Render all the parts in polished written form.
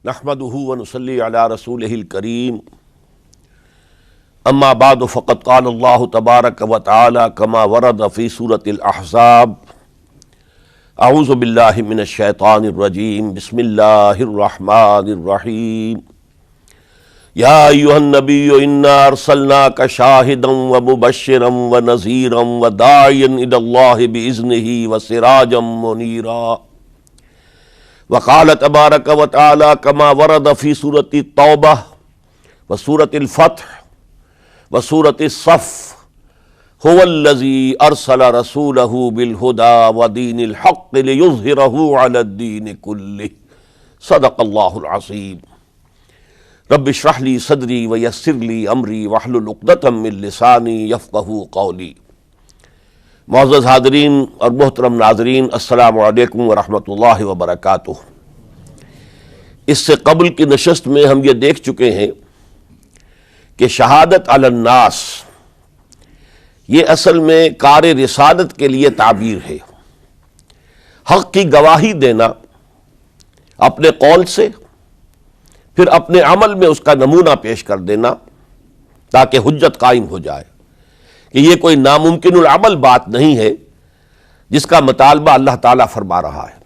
نحمده ونصلي على رسوله الكريم اما بعد فقد قال الله تبارك وتعالى كما ورد في سورة الأحزاب اعوذ بالله من الشيطان الرجيم بسم الله الرحمن الرحيم يا أيها النبي إنا أرسلناك شاهدا ومبشرا ونذيرا وداعيا إلى الله بإذنه وسراجا منيرا وقال تبارك وتعالى كما ورد في سورة التوبة وسورة الفتح وسورة الصف هو الذي أرسل رسوله بالهدى ودين الحق ليظهره على الدين كله صدق الله العظيم رب اشرح لي صدري ويسر لي أمري واحلل عقدة من لساني يفقهوا قولي۔ معزز حاضرین اور محترم ناظرین، السلام علیکم ورحمۃ اللہ وبرکاتہ۔ اس سے قبل کی نشست میں ہم یہ دیکھ چکے ہیں کہ شہادت علی الناس یہ اصل میں کار رسالت کے لیے تعبیر ہے۔ حق کی گواہی دینا اپنے قول سے، پھر اپنے عمل میں اس کا نمونہ پیش کر دینا تاکہ حجت قائم ہو جائے کہ یہ کوئی ناممکن العمل بات نہیں ہے جس کا مطالبہ اللہ تعالیٰ فرما رہا ہے۔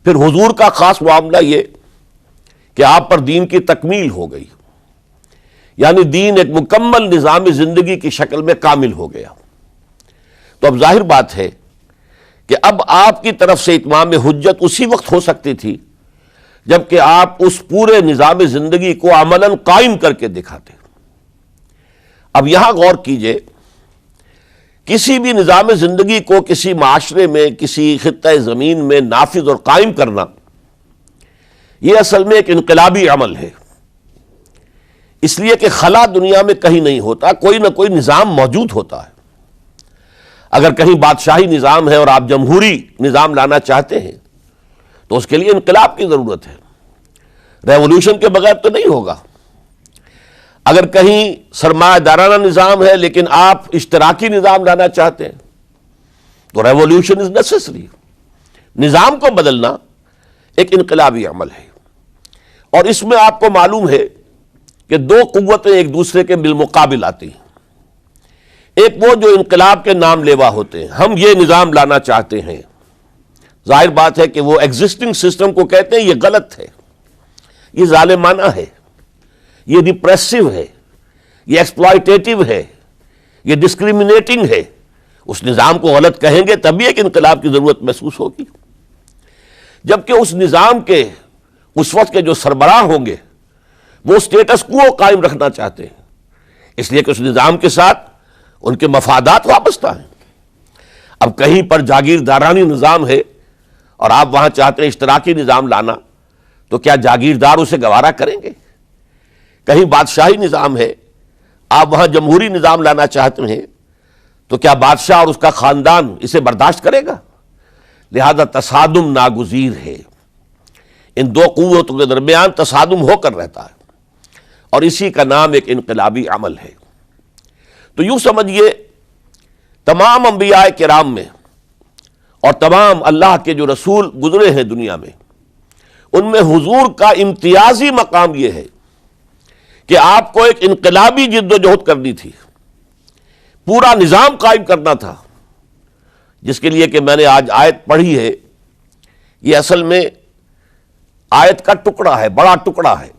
پھر حضور کا خاص معاملہ یہ کہ آپ پر دین کی تکمیل ہو گئی، یعنی دین ایک مکمل نظام زندگی کی شکل میں کامل ہو گیا۔ تو اب ظاہر بات ہے کہ اب آپ کی طرف سے اتمام حجت اسی وقت ہو سکتی تھی جبکہ آپ اس پورے نظام زندگی کو عملاً قائم کر کے دکھاتے۔ اب یہاں غور کیجئے، کسی بھی نظام زندگی کو کسی معاشرے میں، کسی خطہ زمین میں نافذ اور قائم کرنا یہ اصل میں ایک انقلابی عمل ہے، اس لیے کہ خلا دنیا میں کہیں نہیں ہوتا، کوئی نہ کوئی نظام موجود ہوتا ہے۔ اگر کہیں بادشاہی نظام ہے اور آپ جمہوری نظام لانا چاہتے ہیں تو اس کے لیے انقلاب کی ضرورت ہے، ریولوشن کے بغیر تو نہیں ہوگا۔ اگر کہیں سرمایہ دارانہ نظام ہے لیکن آپ اشتراکی نظام لانا چاہتے ہیں تو ریولوشن از نیسیسری۔ نظام کو بدلنا ایک انقلابی عمل ہے، اور اس میں آپ کو معلوم ہے کہ دو قوتیں ایک دوسرے کے بالمقابل آتی ہیں۔ ایک وہ جو انقلاب کے نام لیوا ہوتے ہیں، ہم یہ نظام لانا چاہتے ہیں۔ ظاہر بات ہے کہ وہ ایگزسٹنگ سسٹم کو کہتے ہیں یہ غلط ہے، یہ ظالمانہ ہے، یہ ڈپریسو ہے، یہ ایکسپلائٹیٹو ہے، یہ ڈسکریمنیٹنگ ہے۔ اس نظام کو غلط کہیں گے تبھی ایک انقلاب کی ضرورت محسوس ہوگی۔ جبکہ اس نظام کے اس وقت کے جو سربراہ ہوں گے وہ سٹیٹس کو قائم رکھنا چاہتے ہیں، اس لیے کہ اس نظام کے ساتھ ان کے مفادات وابستہ ہیں۔ اب کہیں پر جاگیردارانی نظام ہے اور آپ وہاں چاہتے ہیں اشتراکی نظام لانا، تو کیا جاگیردار اسے گوارا کریں گے؟ کہیں بادشاہی نظام ہے، آپ وہاں جمہوری نظام لانا چاہتے ہیں تو کیا بادشاہ اور اس کا خاندان اسے برداشت کرے گا؟ لہذا تصادم ناگزیر ہے، ان دو قوتوں کے درمیان تصادم ہو کر رہتا ہے، اور اسی کا نام ایک انقلابی عمل ہے۔ تو یوں سمجھیے تمام انبیاء کرام میں اور تمام اللہ کے جو رسول گزرے ہیں دنیا میں، ان میں حضور کا امتیازی مقام یہ ہے کہ آپ کو ایک انقلابی جد و جہد کرنی تھی، پورا نظام قائم کرنا تھا، جس کے لیے کہ میں نے آج آیت پڑھی ہے، یہ اصل میں آیت کا ٹکڑا ہے، بڑا ٹکڑا ہے،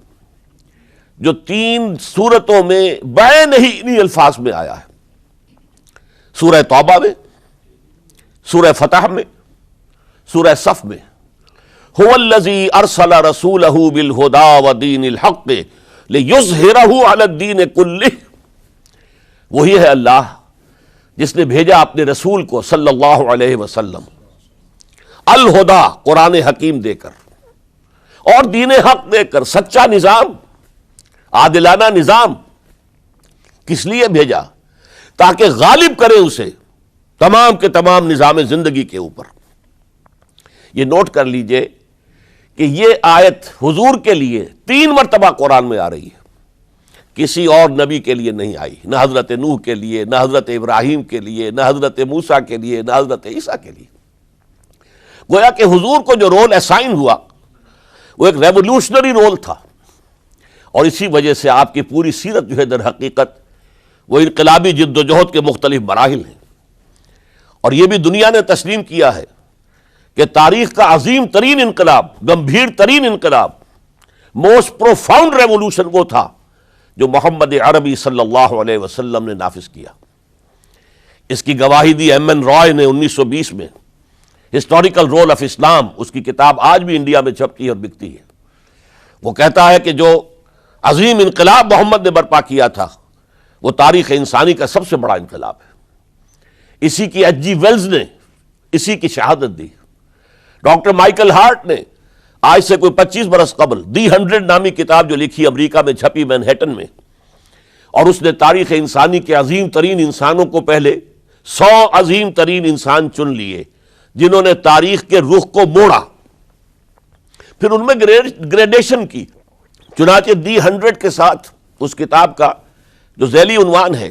جو 3 سورتوں میں بین ہی انہی الفاظ میں آیا ہے۔ سورہ توبہ میں، سورہ فتح میں، سورہ صف میں۔ هو الذی ارسل رسولہ بالہدی ودین الحق لِیُظْہِرَہُ عَلَى الدِّینِ کُلِّہ، وہی ہے اللہ جس نے بھیجا اپنے رسول کو صلی اللہ علیہ وسلم الہدا، قرآن حکیم دے کر اور دین حق دے کر، سچا نظام، عادلانہ نظام۔ کس لیے بھیجا؟ تاکہ غالب کرے اسے تمام کے تمام نظام زندگی کے اوپر۔ یہ نوٹ کر لیجئے کہ یہ آیت حضور کے لیے 3 مرتبہ قرآن میں آ رہی ہے، کسی اور نبی کے لیے نہیں آئی، نہ حضرت نوح کے لیے، نہ حضرت ابراہیم کے لیے، نہ حضرت موسیٰ کے لیے، نہ حضرت عیسیٰ کے لیے۔ گویا کہ حضور کو جو رول اسائن ہوا وہ ایک ریولوشنری رول تھا، اور اسی وجہ سے آپ کی پوری سیرت جو ہے در حقیقت وہ انقلابی جد و جہد کے مختلف مراحل ہیں. اور یہ بھی دنیا نے تسلیم کیا ہے کہ تاریخ کا عظیم ترین انقلاب، گمبھیر ترین انقلاب، موسٹ پروفاؤنڈ ریولوشن وہ تھا جو محمد عربی صلی اللہ علیہ وسلم نے نافذ کیا. اس کی گواہی دی ایم این رائے نے 1920 میں، ہسٹوریکل رول آف اسلام، اس کی کتاب آج بھی انڈیا میں چھپتی ہے اور بکتی ہے. وہ کہتا ہے کہ جو عظیم انقلاب محمد نے برپا کیا تھا وہ تاریخ انسانی کا سب سے بڑا انقلاب ہے. اسی کی ایچ جی ویلز نے اسی کی شہادت دی. ڈاکٹر مائیکل ہارٹ نے آج سے کوئی 25 برس قبل دی 100 نامی کتاب جو لکھی، امریکہ میں چھپی مینہٹن میں، اور اس نے تاریخ انسانی کے عظیم ترین انسانوں کو پہلے 100 عظیم ترین انسان چن لیے جنہوں نے تاریخ کے رخ کو موڑا، پھر ان میں گریڈیشن کی. چنانچہ دی 100 کے ساتھ اس کتاب کا جو ذیلی عنوان ہے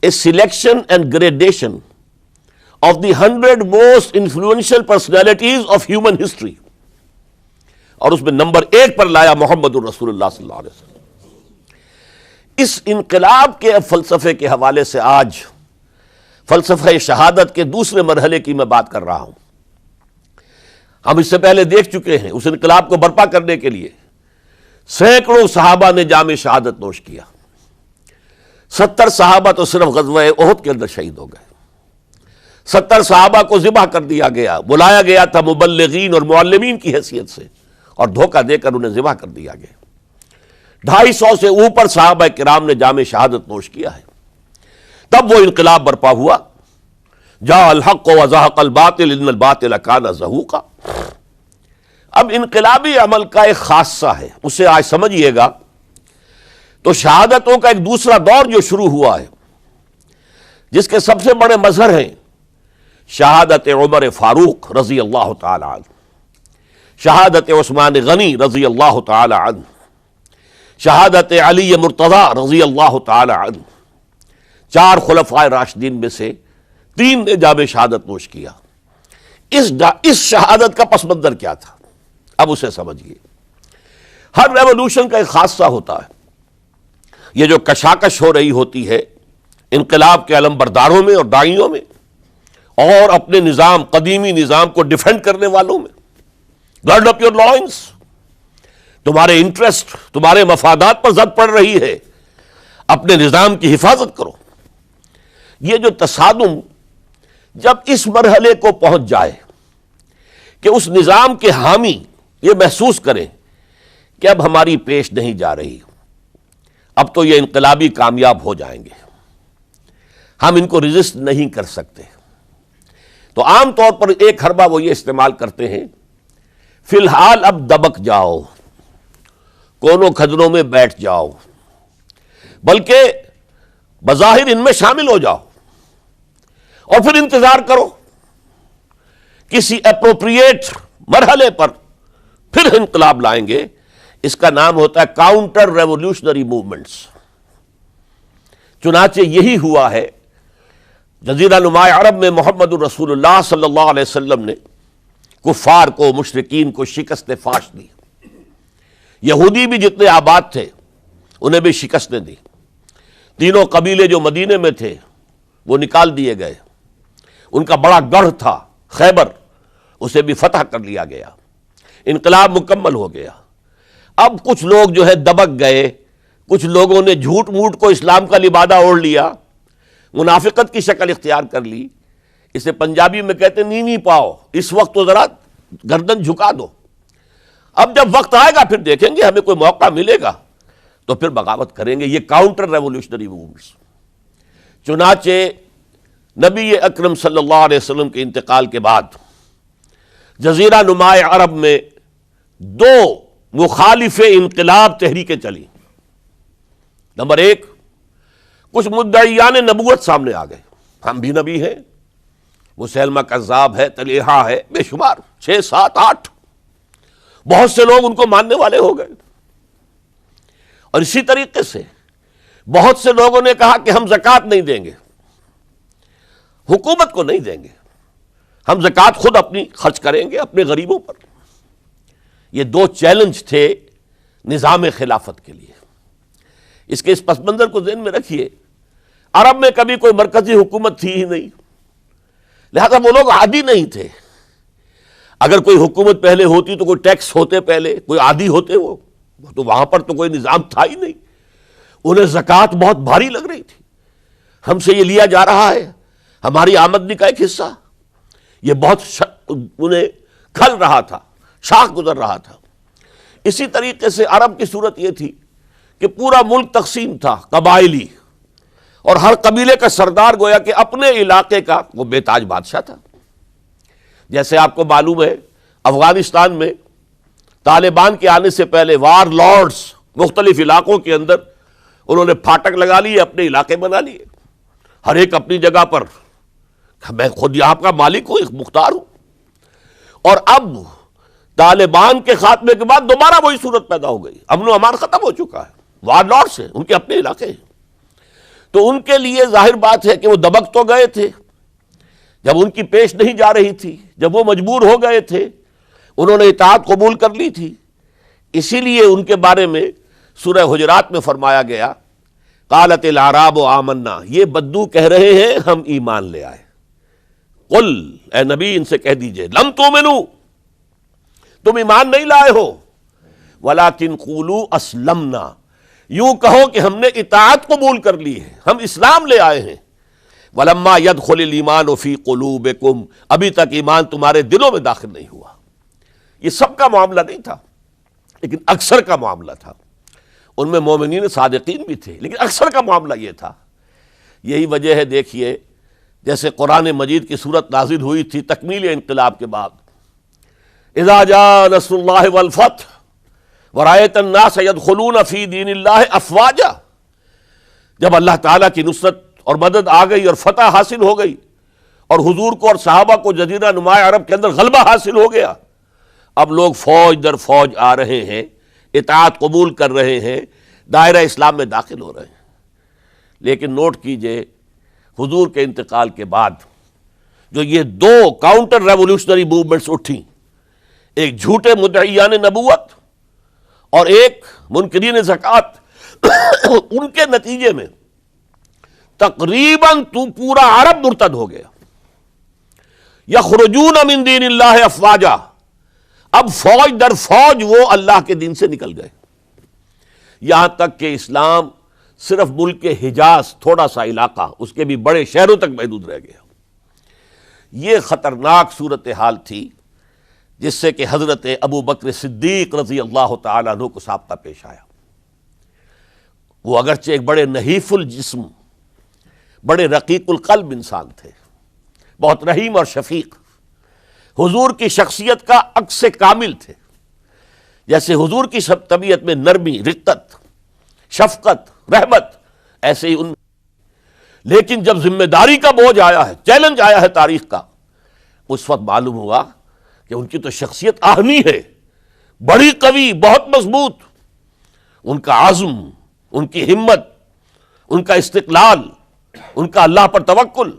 a selection and gradation of the 100 most influential personalities of human history, اور اس میں نمبر 1 پر لایا محمد الرسول اللہ صلی اللہ علیہ وسلم. اس انقلاب کے فلسفے کے حوالے سے آج فلسفہ شہادت کے دوسرے مرحلے کی میں بات کر رہا ہوں. ہم اس سے پہلے دیکھ چکے ہیں اس انقلاب کو برپا کرنے کے لیے سینکڑوں صحابہ نے جام شہادت نوش کیا. 70 صحابہ تو صرف غزوہ احد کے اندر شہید ہو گئے. 70 صحابہ کو ذبح کر دیا گیا، بلایا گیا تھا مبلغین اور معلمین کی حیثیت سے، اور دھوکہ دے کر انہیں ذبح کر دیا گیا. 250 سے اوپر صحابہ کرام نے جام شہادت نوش کیا ہے. تب وہ انقلاب برپا ہوا. جاء الحق وزهق الباطل ان الباطل کان زہوقا. اب انقلابی عمل کا ایک خاصہ ہے، اسے آج سمجھیے گا. تو شہادتوں کا ایک دوسرا دور جو شروع ہوا ہے، جس کے سب سے بڑے مظہر ہیں شہادت عمر فاروق رضی اللہ تعالی عنہ، شہادت عثمان غنی رضی اللہ تعالی عنہ، شہادت علی مرتضی رضی اللہ تعالی عنہ. 4 خلفائے راشدین میں سے 3 نے جام شہادت نوش کیا. اس شہادت کا پس منظر کیا تھا، اب اسے سمجھیے. ہر ریولوشن کا ایک خاصہ ہوتا ہے. یہ جو کشاکش ہو رہی ہوتی ہے انقلاب کے علمبرداروں میں اور داعیوں میں، اور اپنے نظام، قدیمی نظام کو ڈیفینڈ کرنے والوں میں، گارڈ اپ یور لائنس، تمہارے انٹرسٹ، تمہارے مفادات پر زد پڑ رہی ہے، اپنے نظام کی حفاظت کرو. یہ جو تصادم جب اس مرحلے کو پہنچ جائے کہ اس نظام کے حامی یہ محسوس کریں کہ اب ہماری پیش نہیں جا رہی، اب تو یہ انقلابی کامیاب ہو جائیں گے، ہم ان کو ریزسٹ نہیں کر سکتے، تو عام طور پر ایک حربہ وہ یہ استعمال کرتے ہیں، فی الحال اب دبک جاؤ، کونوں کھجروں میں بیٹھ جاؤ، بلکہ بظاہر ان میں شامل ہو جاؤ، اور پھر انتظار کرو کسی اپروپریٹ مرحلے پر پھر انقلاب لائیں گے. اس کا نام ہوتا ہے کاؤنٹر ریولوشنری موومنٹس. چنانچہ یہی ہوا ہے. جزیرہ نما عرب میں محمد الرسول اللہ صلی اللہ علیہ وسلم نے کفار کو، مشرکین کو شکست فاش دی. یہودی بھی جتنے آباد تھے انہیں بھی شکستیں دی. 3 قبیلے جو مدینے میں تھے وہ نکال دیے گئے. ان کا بڑا گڑھ تھا خیبر، اسے بھی فتح کر لیا گیا. انقلاب مکمل ہو گیا. اب کچھ لوگ جو ہے دبک گئے، کچھ لوگوں نے جھوٹ موٹ کو اسلام کا لبادہ اوڑھ لیا، منافقت کی شکل اختیار کر لی. اسے پنجابی میں کہتے ہیں نیوی پاؤ، اس وقت تو ذرا گردن جھکا دو، اب جب وقت آئے گا پھر دیکھیں گے، ہمیں کوئی موقع ملے گا تو پھر بغاوت کریں گے. یہ کاؤنٹر ریولوشنری موومنٹس. چنانچہ نبی اکرم صلی اللہ علیہ وسلم کے انتقال کے بعد جزیرہ نما عرب میں 2 مخالف انقلاب تحریکیں چلی. نمبر 1، کچھ مدعیان نبوت سامنے آ گئے، ہم بھی نبی ہیں، مسیلمہ کذاب ہے، طلیحہ ہے، بے شمار 6، 7، 8 بہت سے لوگ ان کو ماننے والے ہو گئے. اور اسی طریقے سے بہت سے لوگوں نے کہا کہ ہم زکوٰۃ نہیں دیں گے، حکومت کو نہیں دیں گے، ہم زکوٰۃ خود اپنی خرچ کریں گے اپنے غریبوں پر. یہ دو چیلنج تھے نظام خلافت کے لیے. اس کے اس پس منظر کو ذہن میں رکھیے. عرب میں کبھی کوئی مرکزی حکومت تھی ہی نہیں، لہذا وہ لوگ عادی نہیں تھے. اگر کوئی حکومت پہلے ہوتی تو کوئی ٹیکس ہوتے، پہلے کوئی عادی ہوتے، وہ تو وہاں پر تو کوئی نظام تھا ہی نہیں. انہیں زکوٰۃ بہت بھاری لگ رہی تھی. ہم سے یہ لیا جا رہا ہے، ہماری آمدنی کا ایک حصہ، یہ بہت انہیں کھل رہا تھا، شاخ گزر رہا تھا. اسی طریقے سے عرب کی صورت یہ تھی کہ پورا ملک تقسیم تھا، قبائلی، اور ہر قبیلے کا سردار گویا کہ اپنے علاقے کا وہ بے تاج بادشاہ تھا. جیسے آپ کو معلوم ہے افغانستان میں طالبان کے آنے سے پہلے وار لارڈز مختلف علاقوں کے اندر انہوں نے پھاٹک لگا لیے، اپنے علاقے بنا لیے، ہر ایک اپنی جگہ پر. میں خود یہاں کا مالک ہوں، مختار ہوں. اور اب طالبان کے خاتمے کے بعد دوبارہ وہی صورت پیدا ہو گئی، امن و امان ختم ہو چکا ہے، وار لارڈز ہیں، ان کے اپنے علاقے ہیں. تو ان کے لیے ظاہر بات ہے کہ وہ دبک تو گئے تھے جب ان کی پیش نہیں جا رہی تھی، جب وہ مجبور ہو گئے تھے، انہوں نے اطاعت قبول کر لی تھی. اسی لیے ان کے بارے میں سورہ حجرات میں فرمایا گیا قالت الاعراب آمنا، یہ بدو کہہ رہے ہیں ہم ایمان لے آئے. قل، اے نبی ان سے کہہ دیجئے، لم تؤمنوا، تم ایمان نہیں لائے ہو، ولکن قولوا اسلمنا، یوں کہو کہ ہم نے اطاعت قبول کر لی ہے، ہم اسلام لے آئے ہیں. ولما يدخل الايمان في قلوبكم، ابھی تک ایمان تمہارے دلوں میں داخل نہیں ہوا. یہ سب کا معاملہ نہیں تھا، لیکن اکثر کا معاملہ تھا. ان میں مومنین صادقین بھی تھے، لیکن اکثر کا معاملہ یہ تھا. یہی وجہ ہے، دیکھیے جیسے قرآن مجید کی صورت نازل ہوئی تھی تکمیل انقلاب کے بعد، اذا جاء نصر اللہ والفتح ورأیت الناس يدخلون فی دین اللہ افواجا، جب اللہ تعالیٰ کی نصرت اور مدد آ گئی اور فتح حاصل ہو گئی اور حضور کو اور صحابہ کو جزیرہ نما عرب کے اندر غلبہ حاصل ہو گیا، اب لوگ فوج در فوج آ رہے ہیں، اطاعت قبول کر رہے ہیں، دائرہ اسلام میں داخل ہو رہے ہیں. لیکن نوٹ کیجئے حضور کے انتقال کے بعد جو یہ دو کاؤنٹر ریولوشنری موومنٹس اٹھیں، ایک جھوٹے مدعیان نبوت اور ایک منکرین زکوٰۃ، ان کے نتیجے میں تقریباً تو پورا عرب مرتد ہو گیا. یخرجون من دین اللہ افواجا، اب فوج در فوج وہ اللہ کے دین سے نکل گئے، یہاں تک کہ اسلام صرف ملک کے حجاز، تھوڑا سا علاقہ، اس کے بھی بڑے شہروں تک محدود رہ گیا. یہ خطرناک صورتحال تھی جس سے کہ حضرت ابو بکر صدیق رضی اللہ تعالیٰ عنہ کو سابقہ پیش آیا. وہ اگرچہ ایک بڑے نحیف الجسم، بڑے رقیق القلب انسان تھے، بہت رحیم اور شفیق، حضور کی شخصیت کا عکس کامل تھے. جیسے حضور کی سب طبیعت میں نرمی، رقت، شفقت، رحمت، ایسے ہی ان. لیکن جب ذمہ داری کا بوجھ آیا ہے، چیلنج آیا ہے تاریخ کا، اس وقت معلوم ہوا کہ ان کی تو شخصیت آہنی ہے، بڑی قوی، بہت مضبوط. ان کا عزم، ان کی ہمت، ان کا استقلال، ان کا اللہ پر توکل.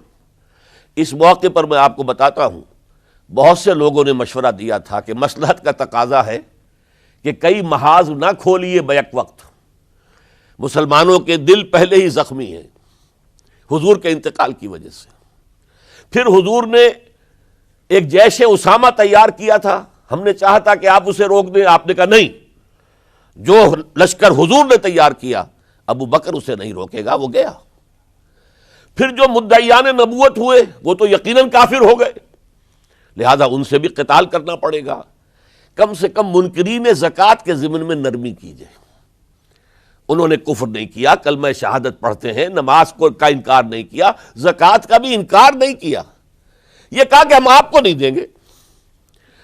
اس موقع پر میں آپ کو بتاتا ہوں، بہت سے لوگوں نے مشورہ دیا تھا کہ مصلحت کا تقاضا ہے کہ کئی محاذ نہ کھولیے بیک وقت، مسلمانوں کے دل پہلے ہی زخمی ہیں حضور کے انتقال کی وجہ سے. پھر حضور نے ایک جیش اسامہ تیار کیا تھا، ہم نے چاہا تھا کہ آپ اسے روک دیں، آپ نے کہا نہیں، جو لشکر حضور نے تیار کیا ابو بکر اسے نہیں روکے گا، وہ گیا. پھر جو مدعیان نبوت ہوئے وہ تو یقیناً کافر ہو گئے، لہذا ان سے بھی قتال کرنا پڑے گا. کم سے کم منکرین زکوٰۃ کے ضمن میں نرمی کیجئے. انہوں نے کفر نہیں کیا، کلمہ شہادت پڑھتے ہیں، نماز کا انکار نہیں کیا، زکوٰۃ کا بھی انکار نہیں کیا. یہ کہا کہ ہم آپ کو نہیں دیں گے،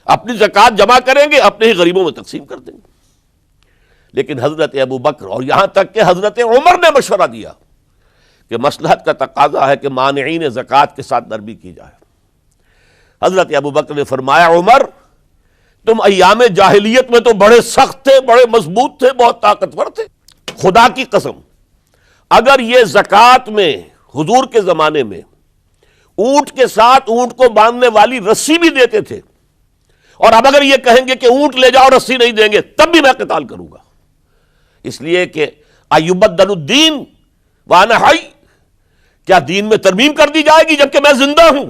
اپنی زکوٰۃ جمع کریں گے، اپنے ہی غریبوں میں تقسیم کر دیں گے. لیکن حضرت ابو بکر اور یہاں تک کہ حضرت عمر نے مشورہ دیا کہ مصلحت کا تقاضا ہے کہ مانعین زکوٰۃ کے ساتھ نرمی کی جائے. حضرت ابو بکر نے فرمایا، عمر تم ایام جاہلیت میں تو بڑے سخت تھے، بڑے مضبوط تھے، بہت طاقتور تھے، خدا کی قسم اگر یہ زکوٰۃ میں حضور کے زمانے میں اونٹ کے ساتھ اونٹ کو باندھنے والی رسی بھی دیتے تھے اور اب اگر یہ کہیں گے کہ اونٹ لے جاؤ رسی نہیں دیں گے تب بھی میں قتال کروں گا، اس لیے کہ ایبدل الدین وانا حی، کیا دین میں ترمیم کر دی جائے گی جبکہ میں زندہ ہوں؟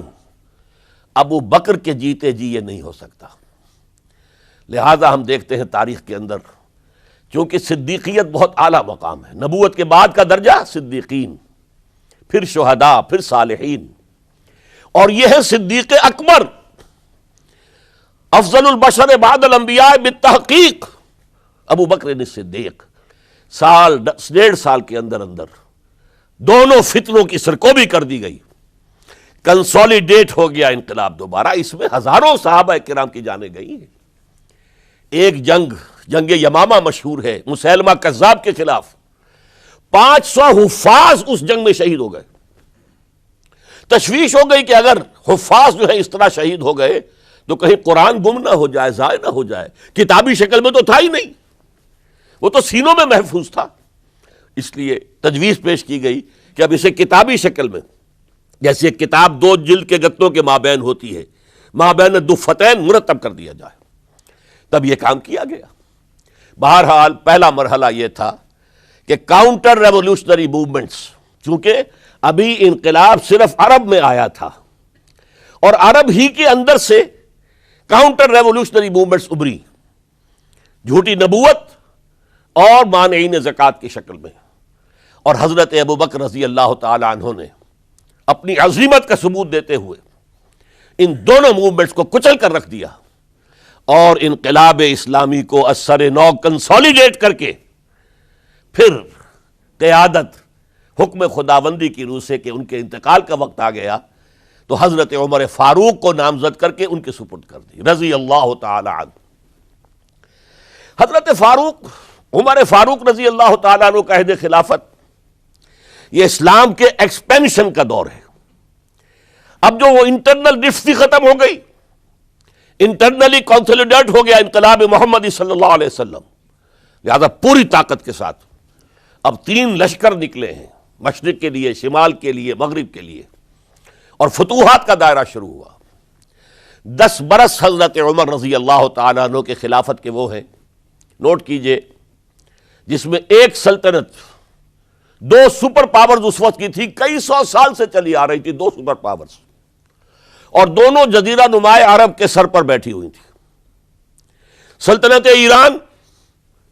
ابو بکر کے جیتے جی یہ نہیں ہو سکتا۔ لہذا ہم دیکھتے ہیں تاریخ کے اندر، چونکہ صدیقیت بہت اعلیٰ مقام ہے، نبوت کے بعد کا درجہ صدیقین، پھر شہداء، پھر صالحین، اور یہ ہے صدیق اکبر، افضل البشر بعد الانبیاء بالتحقیق ابو بکر صدیق۔ سال 1.5 سال کے اندر دونوں فتنوں کی سرکوبی کر دی گئی، کنسولیڈیٹ ہو گیا انقلاب دوبارہ۔ اس میں ہزاروں صحابہ کرام کی جانیں گئی ہیں۔ ایک جنگ یمامہ مشہور ہے، مسیلمہ کذاب کے خلاف 500 حفاظ اس جنگ میں شہید ہو گئے۔ تشویش ہو گئی کہ اگر حفاظ جو ہے اس طرح شہید ہو گئے تو کہیں قرآن گم نہ ہو جائے، ضائع نہ ہو جائے۔ کتابی شکل میں تو تھا ہی نہیں، وہ تو سینوں میں محفوظ تھا، اس لیے تجویز پیش کی گئی کہ اب اسے کتابی شکل میں، جیسے ایک کتاب 2 جلد کے گتوں کے مابین ہوتی ہے، مابین دفتین مرتب کر دیا جائے۔ تب یہ کام کیا گیا۔ بہرحال پہلا مرحلہ یہ تھا کہ کاؤنٹر ریولوشنری موومنٹس، چونکہ ابھی انقلاب صرف عرب میں آیا تھا اور عرب ہی کے اندر سے کاؤنٹر ریولوشنری موومنٹس ابری، جھوٹی نبوت اور مانعین زکوٰۃ کی شکل میں، اور حضرت ابو بکر رضی اللہ تعالی عنہ نے اپنی عظیمت کا ثبوت دیتے ہوئے ان دونوں موومنٹس کو کچل کر رکھ دیا اور انقلاب اسلامی کو اثر نو کنسولیڈیٹ کر کے پھر قیادت حکم خداوندی کی روح سے کہ ان کے انتقال کا وقت آ گیا تو حضرت عمر فاروق کو نامزد کر کے ان کے سپرد کر دی رضی اللہ تعالی عنہ۔ حضرت فاروق، عمر فاروق رضی اللہ تعالیٰ عنہ کا عہد خلافت، یہ اسلام کے ایکسپینشن کا دور ہے۔ اب جو وہ انٹرنل رفتی ختم ہو گئی، انٹرنلی کنسولیڈیٹ ہو گیا انقلاب محمدی صلی اللہ علیہ وسلم، لہذا پوری طاقت کے ساتھ اب 3 لشکر نکلے ہیں، مشرق کے لیے، شمال کے لیے، مغرب کے لیے، اور فتوحات کا دائرہ شروع ہوا۔ 10 برس حضرت عمر رضی اللہ تعالیٰ عنہ کے خلافت کے وہ ہیں، نوٹ کیجئے، جس میں ایک سلطنت 2 سپر پاورز اس وقت کی تھی، کئی 100 سال سے چلی آ رہی تھی 2 سپر پاورز، اور دونوں جزیرہ نمائے عرب کے سر پر بیٹھی ہوئی تھی۔ سلطنت ایران،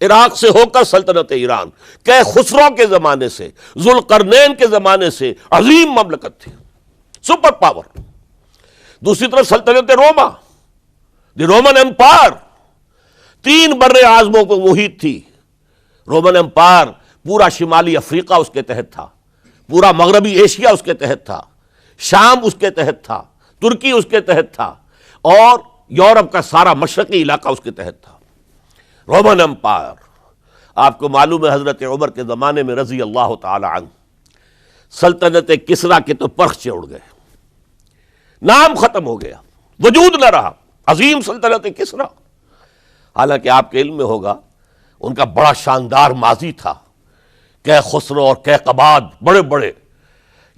عراق سے ہو کر سلطنت ایران، کہ خسرو کے زمانے سے، ذوالقرنین کے زمانے سے عظیم مملکت تھی، سپر پاور۔ دوسری طرف سلطنت روما، دی رومن امپائر، 3 بر اعظموں کو محیط تھی۔ رومن امپائر پورا شمالی افریقہ اس کے تحت تھا، پورا مغربی ایشیا اس کے تحت تھا، شام اس کے تحت تھا، ترکی اس کے تحت تھا، اور یورپ کا سارا مشرقی علاقہ اس کے تحت تھا۔ رومن امپائر، آپ کو معلوم ہے حضرت عمر کے زمانے میں رضی اللہ تعالی عنہ سلطنت کسریٰ کے تو پرخچے اڑ گئے، نام ختم ہو گیا، وجود نہ رہا عظیم سلطنت کسریٰ۔ حالانکہ آپ کے علم میں ہوگا ان کا بڑا شاندار ماضی تھا، کہ خسرو اور کیقباد، بڑے بڑے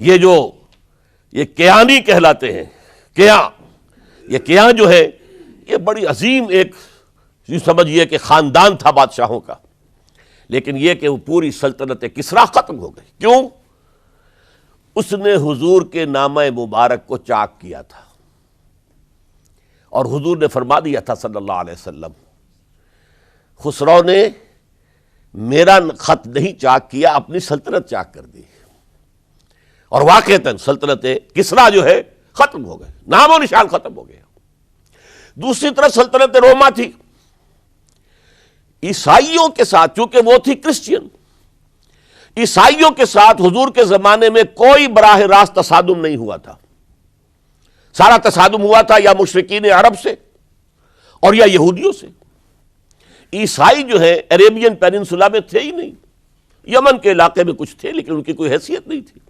یہ کیانی کہلاتے ہیں، یہ کیاں جو ہے یہ بڑی عظیم ایک یوں سمجھیے کہ خاندان تھا بادشاہوں کا، لیکن یہ کہ وہ پوری سلطنت کسریٰ ختم ہو گئی۔ کیوں؟ اس نے حضور کے نامہ مبارک کو چاک کیا تھا، اور حضور نے فرما دیا تھا صلی اللہ علیہ وسلم، خسرو نے میرا خط نہیں چاک کیا، اپنی سلطنت چاک کر دی، اور واقعتاً سلطنت کسریٰ جو ہے ختم ہو گئے، نام و نشان ختم ہو گیا۔ دوسری طرف سلطنت روما تھی، عیسائیوں کے ساتھ، چونکہ وہ تھی کرسچین، عیسائیوں کے ساتھ حضور کے زمانے میں کوئی براہ راست تصادم نہیں ہوا تھا، سارا تصادم ہوا تھا یا مشرکین عرب سے اور یا یہودیوں سے۔ عیسائی جو ہے عربین پیننسولا میں تھے ہی نہیں، یمن کے علاقے میں کچھ تھے لیکن ان کی کوئی حیثیت نہیں تھی،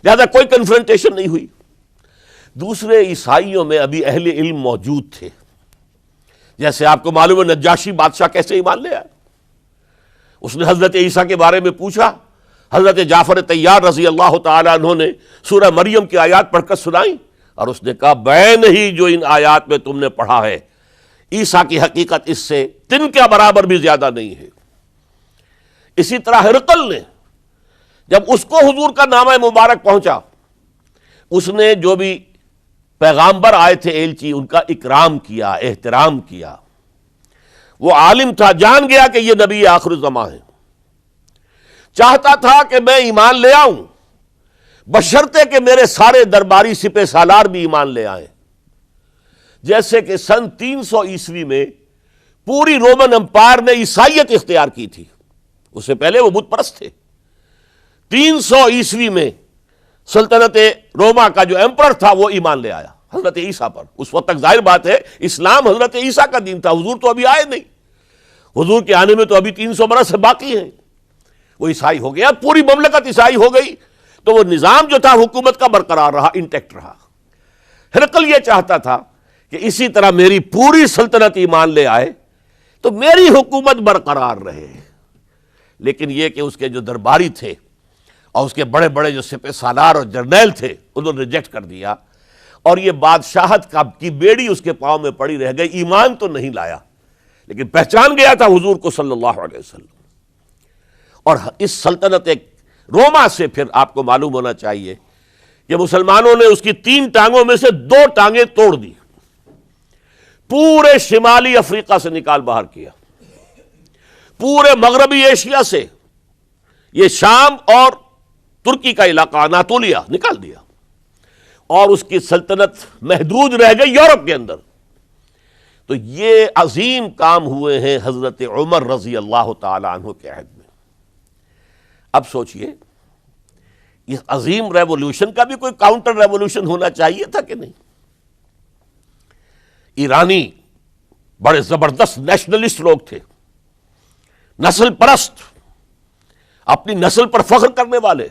لہذا کوئی کنفرنٹیشن نہیں ہوئی۔ دوسرے عیسائیوں میں ابھی اہل علم موجود تھے، جیسے آپ کو معلوم ہے نجاشی بادشاہ کیسے ایمان لے آئے، اس نے حضرت عیسیٰ کے بارے میں پوچھا، حضرت جعفر طیار رضی اللہ تعالیٰ عنہ نے سورہ مریم کی آیات پڑھ کر سنائیں، اور اس نے کہا بین ہی جو ان آیات میں تم نے پڑھا ہے عیسیٰ کی حقیقت اس سے تن کے برابر بھی زیادہ نہیں ہے۔ اسی طرح ہرقل نے جب اس کو حضور کا نامہ مبارک پہنچا، اس نے جو بھی پیغامبر آئے تھے ایلچی، ان کا اکرام کیا، احترام کیا۔ وہ عالم تھا، جان گیا کہ یہ نبی آخر الزماں ہے، چاہتا تھا کہ میں ایمان لے آؤں بشرطے کہ میرے سارے درباری سپہ سالار بھی ایمان لے آئیں۔ جیسے کہ سن 300 عیسوی میں پوری رومن امپائر نے عیسائیت اختیار کی تھی، اس سے پہلے وہ بت پرست تھے۔ 300 عیسوی میں سلطنت روما کا جو ایمپرر تھا وہ ایمان لے آیا حضرت عیسیٰ پر۔ اس وقت تک ظاہر بات ہے اسلام حضرت عیسیٰ کا دین تھا، حضور تو ابھی آئے نہیں، حضور کے آنے میں تو ابھی 300 برس باقی ہیں۔ وہ عیسائی ہو گیا، پوری مملکت عیسائی ہو گئی، تو وہ نظام جو تھا حکومت کا برقرار رہا، انٹیکٹ رہا۔ ہرقل یہ چاہتا تھا کہ اسی طرح میری پوری سلطنت ایمان لے آئے تو میری حکومت برقرار رہے، لیکن یہ کہ اس کے جو درباری تھے اور اس کے بڑے بڑے جو سپہ سالار اور جرنیل تھے انہوں نے ریجیکٹ کر دیا، اور یہ بادشاہت کی بیڑی اس کے پاؤں میں پڑی رہ گئی۔ ایمان تو نہیں لایا لیکن پہچان گیا تھا حضور کو صلی اللہ علیہ وسلم۔ اور اس سلطنت روما سے پھر آپ کو معلوم ہونا چاہیے کہ مسلمانوں نے اس کی 3 ٹانگوں میں سے 2 ٹانگیں توڑ دی، پورے شمالی افریقہ سے نکال باہر کیا، پورے مغربی ایشیا سے، یہ شام اور ترکی کا علاقہ اناطولیہ نکال دیا، اور اس کی سلطنت محدود رہ گئی یورپ کے اندر۔ تو یہ عظیم کام ہوئے ہیں حضرت عمر رضی اللہ تعالی عنہ کے عہد میں۔ اب سوچئے اس عظیم ریولوشن کا بھی کوئی کاؤنٹر ریولوشن ہونا چاہیے تھا کہ نہیں؟ ایرانی بڑے زبردست نیشنلسٹ لوگ تھے، نسل پرست، اپنی نسل پر فخر کرنے والے،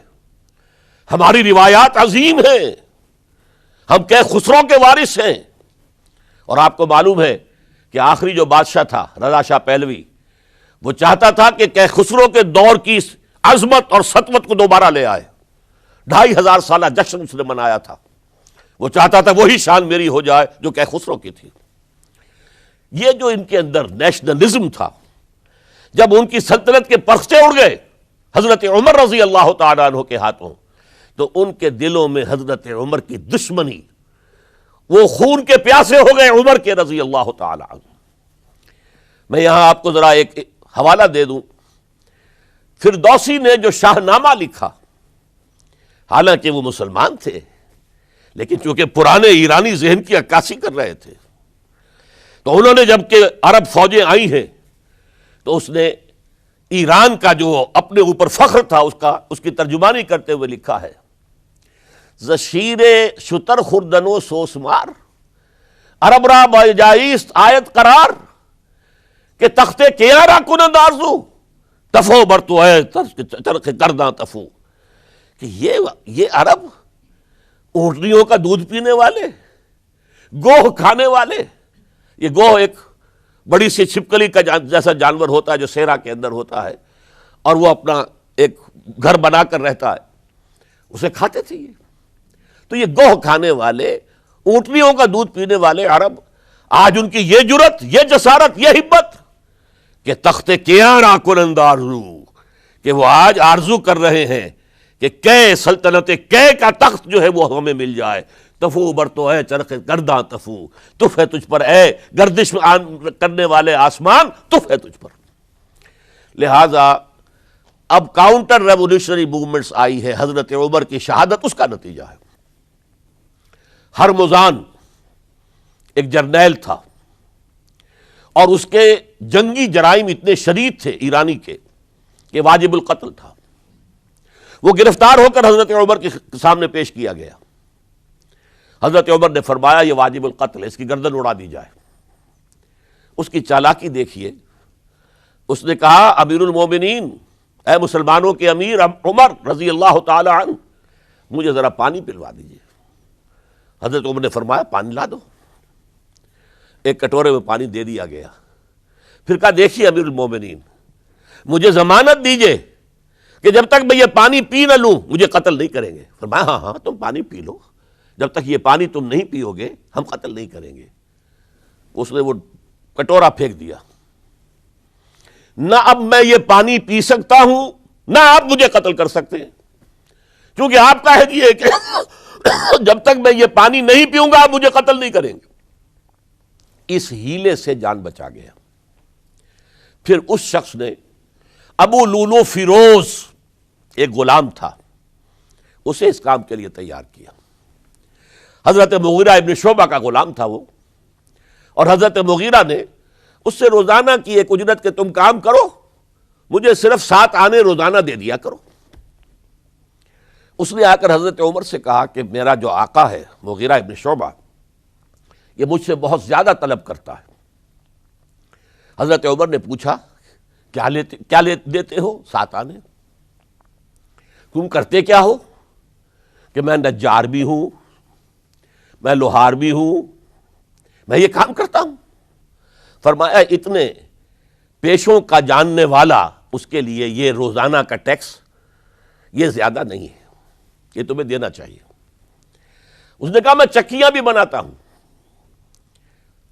ہماری روایات عظیم ہیں، ہم خسرو کے وارث ہیں۔ اور آپ کو معلوم ہے کہ آخری جو بادشاہ تھا رضا شاہ پہلوی، وہ چاہتا تھا کہ خسرو کے دور کی عظمت اور سطوت کو دوبارہ لے آئے۔ 2500 سالہ جشن اس نے منایا تھا، وہ چاہتا تھا وہی شان میری ہو جائے جو خسرو کی تھی۔ یہ جو ان کے اندر نیشنلزم تھا، جب ان کی سلطنت کے پرچے اڑ گئے حضرت عمر رضی اللہ تعالیٰ عنہ کے ہاتھوں، تو ان کے دلوں میں حضرت عمر کی دشمنی، وہ خون کے پیاسے ہو گئے عمر کے رضی اللہ تعالیٰ عنہ۔ میں یہاں آپ کو ذرا ایک حوالہ دے دوں، فردوسی نے جو شاہ نامہ لکھا، حالانکہ وہ مسلمان تھے لیکن چونکہ پرانے ایرانی ذہن کی عکاسی کر رہے تھے، تو انہوں نے جب کہ عرب فوجیں آئی ہیں تو اس نے ایران کا جو اپنے اوپر فخر تھا اس کی ترجمانی کرتے ہوئے لکھا ہے، زشیر شتر خوردن و سوسمار عرب را بجائیست آیت قرار کہ تخت کیارا کنند آرزو تفو برتو ہے چرخ کرداں تفو، کہ یہ عرب اونٹنیوں کا دودھ پینے والے، گوہ کھانے والے، یہ گوہ ایک بڑی سی چھپکلی کا جیسا جانور ہوتا ہے جو صحرا کے اندر ہوتا ہے، اور وہ اپنا ایک گھر بنا کر رہتا ہے، اسے کھاتے تھے یہ۔ تو یہ گوہ کھانے والے، اونٹنیوں کا دودھ پینے والے عرب، آج ان کی یہ جرت، یہ جسارت، یہ ہمت کہ تخت کیاں کنند آرزو، کہ وہ آج آرزو کر رہے ہیں کہ کئے سلطنت کئے کا تخت جو ہے وہ ہمیں مل جائے۔ تفو برتو ہے چرخ گرداں تفو، تف ہے تجھ پر اے گردش کرنے والے آسمان، تف ہے تجھ پر۔ لہذا اب کاؤنٹر ریولوشنری موومنٹس آئی ہے، حضرت عمر کی شہادت اس کا نتیجہ ہے۔ ہرمزان ایک جرنیل تھا اور اس کے جنگی جرائم اتنے شدید تھے ایرانی کے کہ واجب القتل تھا۔ وہ گرفتار ہو کر حضرت عمر کے سامنے پیش کیا گیا۔ حضرت عمر نے فرمایا یہ واجب القتل ہے، اس کی گردن اڑا دی جائے۔ اس کی چالاکی دیکھیے، اس نے کہا امیر المومنین، اے مسلمانوں کے امیر عمر رضی اللہ تعالی عنہ، مجھے ذرا پانی پلوا دیجیے۔ حضرت عمر نے فرمایا پانی لا دو۔ ایک کٹورے میں پانی دے دیا گیا۔ پھر کہا دیکھیے امیر المومنین، مجھے ضمانت دیجیے کہ جب تک میں یہ پانی پی نہ لوں مجھے قتل نہیں کریں گے۔ فرمایا ہاں ہاں تم پانی پی لو، جب تک یہ پانی تم نہیں پیو گے ہم قتل نہیں کریں گے۔ اس نے وہ کٹورا پھینک دیا، نہ اب میں یہ پانی پی سکتا ہوں، نہ آپ مجھے قتل کر سکتے ہیں، کیونکہ آپ کا عہد یہ ہے کہ جب تک میں یہ پانی نہیں پیوں گا آپ مجھے قتل نہیں کریں گے۔ اس ہیلے سے جان بچا گیا۔ پھر اس شخص نے ابو لولو فیروز، ایک غلام تھا، اسے اس کام کے لیے تیار کیا۔ حضرت مغیرہ ابن شعبہ کا غلام تھا وہ، اور حضرت مغیرہ نے اس سے روزانہ کی ایک اجرت کہ تم کام کرو، مجھے صرف 7 آنے روزانہ دے دیا کرو۔ اس نے آ کر حضرت عمر سے کہا کہ میرا جو آقا ہے مغیرہ ابن شعبہ، یہ مجھ سے بہت زیادہ طلب کرتا ہے۔ حضرت عمر نے پوچھا کیا دیتے ہو؟ 7 آنے۔ تم کرتے کیا ہو؟ کہ میں نجار بھی ہوں، میں لوہار بھی ہوں، میں یہ کام کرتا ہوں۔ فرمایا اتنے پیشوں کا جاننے والا اس کے لیے یہ روزانہ کا ٹیکس یہ زیادہ نہیں ہے، یہ تمہیں دینا چاہیے۔ اس نے کہا میں چکیاں بھی بناتا ہوں۔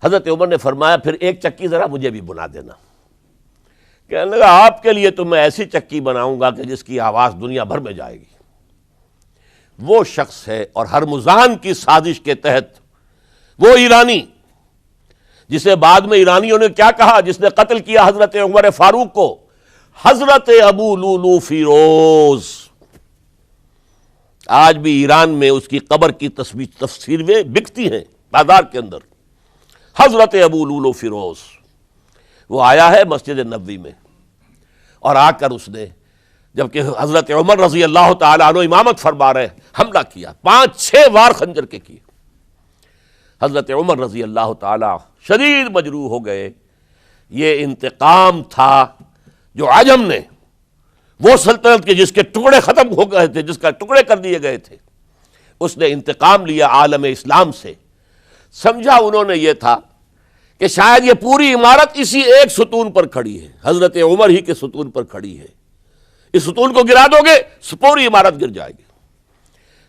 حضرت عمر نے فرمایا پھر ایک چکی ذرا مجھے بھی بنا دینا۔ کہنے لگا آپ کے لیے تو میں ایسی چکی بناؤں گا کہ جس کی آواز دنیا بھر میں جائے گی۔ وہ شخص ہے اور ہرمزان کی سازش کے تحت وہ ایرانی جسے بعد میں ایرانیوں نے کیا کہا، جس نے قتل کیا حضرت عمر فاروق کو، حضرت ابو لولو فیروز۔ آج بھی ایران میں اس کی قبر کی تصویریں بکتی ہیں بازار کے اندر، حضرت ابو لولو فیروز۔ وہ آیا ہے مسجد نبوی میں، اور آ کر اس نے جبکہ حضرت عمر رضی اللہ تعالیٰ عنہ امامت فرما رہے حملہ کیا، 5-6 وار خنجر کے کیے۔ حضرت عمر رضی اللہ تعالیٰ شدید مجروح ہو گئے۔ یہ انتقام تھا جو عجم نے، وہ سلطنت کے جس کے ٹکڑے ختم ہو گئے تھے، جس کا ٹکڑے کر دیے گئے تھے، اس نے انتقام لیا عالم اسلام سے۔ سمجھا انہوں نے یہ تھا کہ شاید یہ پوری عمارت اسی ایک ستون پر کھڑی ہے، حضرت عمر ہی کے ستون پر کھڑی ہے، اس ستون کو گرا دو گے پوری عمارت گر جائے گی۔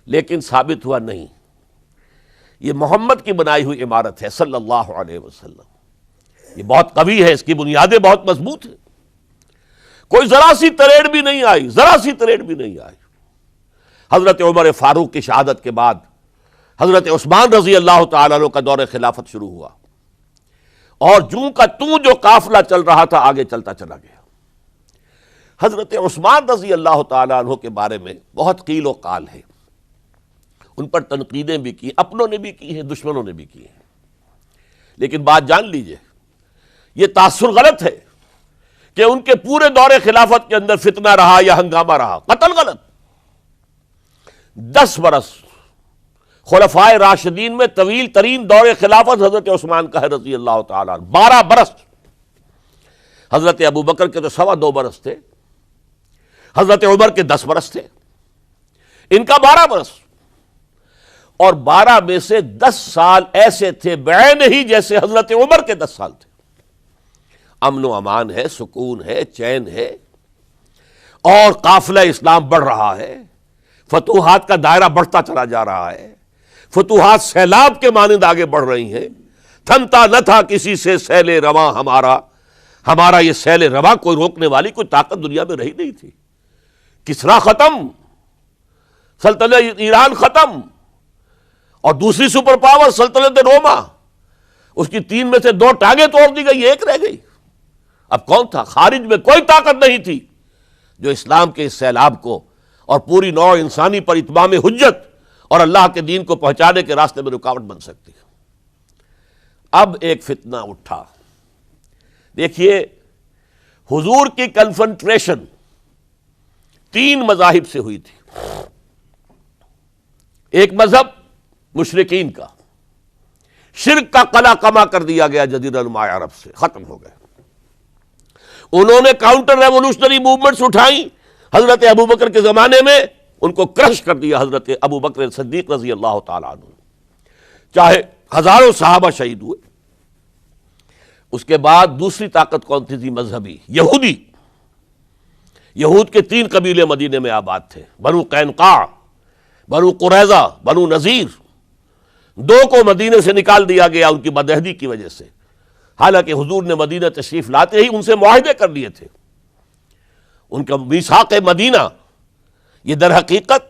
لیکن ثابت ہوا نہیں، یہ محمد کی بنائی ہوئی عمارت ہے صلی اللہ علیہ وسلم، یہ بہت قوی ہے، اس کی بنیادیں بہت مضبوط ہیں، کوئی ذرا سی تریڑ بھی نہیں آئی، ذرا سی تریڑ بھی نہیں آئی۔ حضرت عمر فاروق کی شہادت کے بعد حضرت عثمان رضی اللہ تعالیٰ عنہ کا دور خلافت شروع ہوا، اور جوں کا توں جو قافلہ چل رہا تھا آگے چلتا چلا گیا۔ حضرت عثمان رضی اللہ تعالیٰ عنہ کے بارے میں بہت قیل و قال ہے، ان پر تنقیدیں بھی کی، اپنوں نے بھی کی ہیں، دشمنوں نے بھی کی ہیں، لیکن بات جان لیجئے یہ تاثر غلط ہے کہ ان کے پورے دور خلافت کے اندر فتنہ رہا یا ہنگامہ رہا، قتل غلط۔ 10 برس خلفائے راشدین میں طویل ترین دور خلافت حضرت عثمان کا ہے رضی اللہ تعالیٰ عنہ، 12 برس۔ حضرت ابو بکر کے تو 2.25 برس تھے، حضرت عمر کے 10 برس تھے، ان کا 12 برس، اور 12 میں سے 10 سال ایسے تھے بعین ہی جیسے حضرت عمر کے 10 سال تھے۔ امن و امان ہے، سکون ہے، چین ہے، اور قافلہ اسلام بڑھ رہا ہے، فتوحات کا دائرہ بڑھتا چلا جا رہا ہے، فتوحات سیلاب کے مانند آگے بڑھ رہی ہیں۔ تھمتا نہ تھا کسی سے سیل رواں ہمارا یہ سیل رواں کوئی روکنے والی کوئی طاقت دنیا میں رہی نہیں تھی۔ کسرا ختم، سلطنت ایران ختم، اور دوسری سپر پاور سلطنت روما، اس کی 3 میں سے 2 ٹانگیں توڑ دی گئی، 1 رہ گئی۔ اب کون تھا؟ خارج میں کوئی طاقت نہیں تھی جو اسلام کے اس سیلاب کو اور پوری نوع انسانی پر اتمام حجت اور اللہ کے دین کو پہنچانے کے راستے میں رکاوٹ بن سکتی ہے۔ اب ایک فتنہ اٹھا، دیکھیے حضور کی کنفنٹریشن 3 مذاہب سے ہوئی تھی۔ ایک مذہب مشرکین کا، شرک کا قلع کما کر دیا گیا جزیرہ نما عرب سے، ختم ہو گئے۔ انہوں نے کاؤنٹر ریولوشنری موومنٹس اٹھائیں حضرت ابوبکر کے زمانے میں، ان کو کرش کر دیا حضرت ابوبکر صدیق رضی اللہ تعالیٰ عنہ، چاہے ہزاروں صحابہ شہید ہوئے۔ اس کے بعد دوسری طاقت کون تھی؟ مذہبی یہودی۔ یہود کے 3 قبیلے مدینے میں آباد تھے، بنو قینقاع، بنو قریظہ، بنو نذیر۔ 2 کو مدینے سے نکال دیا گیا ان کی بدعہدی کی وجہ سے۔ حالانکہ حضور نے مدینہ تشریف لاتے ہی ان سے معاہدے کر لیے تھے. ان کا میثاق مدینہ یہ در حقیقت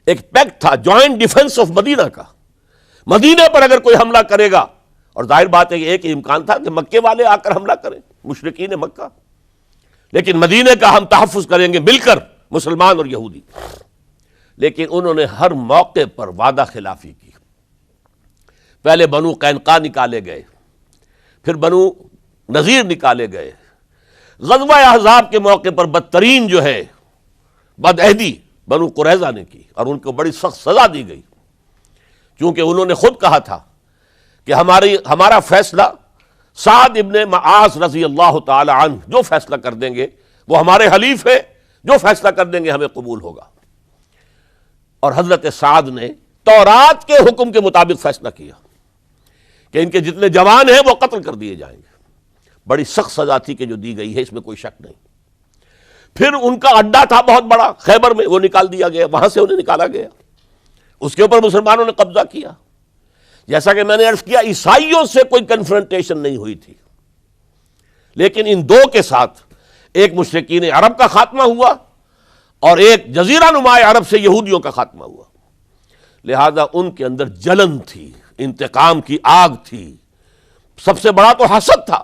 ایک پیکٹ تھا جوائنٹ ڈیفنس آف مدینہ کا. مدینہ پر اگر کوئی حملہ کرے گا، اور ظاہر بات ہے کہ ایک امکان تھا کہ مکے والے آ کر حملہ کریں، مشرکین مکہ، لیکن مدینہ کا ہم تحفظ کریں گے مل کر، مسلمان اور یہودی. لیکن انہوں نے ہر موقع پر وعدہ خلافی کی. پہلے بنو قینقاع نکالے گئے، پھر بنو نذیر نکالے گئے. غزوہ احزاب کے موقع پر بدترین جو ہے بدعہدی بنو قریظہ نے کی، اور ان کو بڑی سخت سزا دی گئی، چونکہ انہوں نے خود کہا تھا کہ ہمارا فیصلہ سعد ابن معاذ رضی اللہ تعالی عنہ جو فیصلہ کر دیں گے وہ ہمارے حلیف ہے، جو فیصلہ کر دیں گے ہمیں قبول ہوگا. اور حضرت سعد نے تورات کے حکم کے مطابق فیصلہ کیا کہ ان کے جتنے جوان ہیں وہ قتل کر دیے جائیں گے. بڑی سخت سزا تھی کہ جو دی گئی ہے، اس میں کوئی شک نہیں. پھر ان کا اڈا تھا بہت بڑا خیبر میں، وہ نکال دیا گیا، وہاں سے انہیں نکالا گیا. اس کے اوپر مسلمانوں نے قبضہ کیا. جیسا کہ میں نے عرض کیا، عیسائیوں سے کوئی کنفرنٹیشن نہیں ہوئی تھی، لیکن ان دو کے ساتھ ایک مشرکین عرب کا خاتمہ ہوا اور ایک جزیرہ نما عرب سے یہودیوں کا خاتمہ ہوا. لہذا ان کے اندر جلن تھی، انتقام کی آگ تھی. سب سے بڑا تو حسد تھا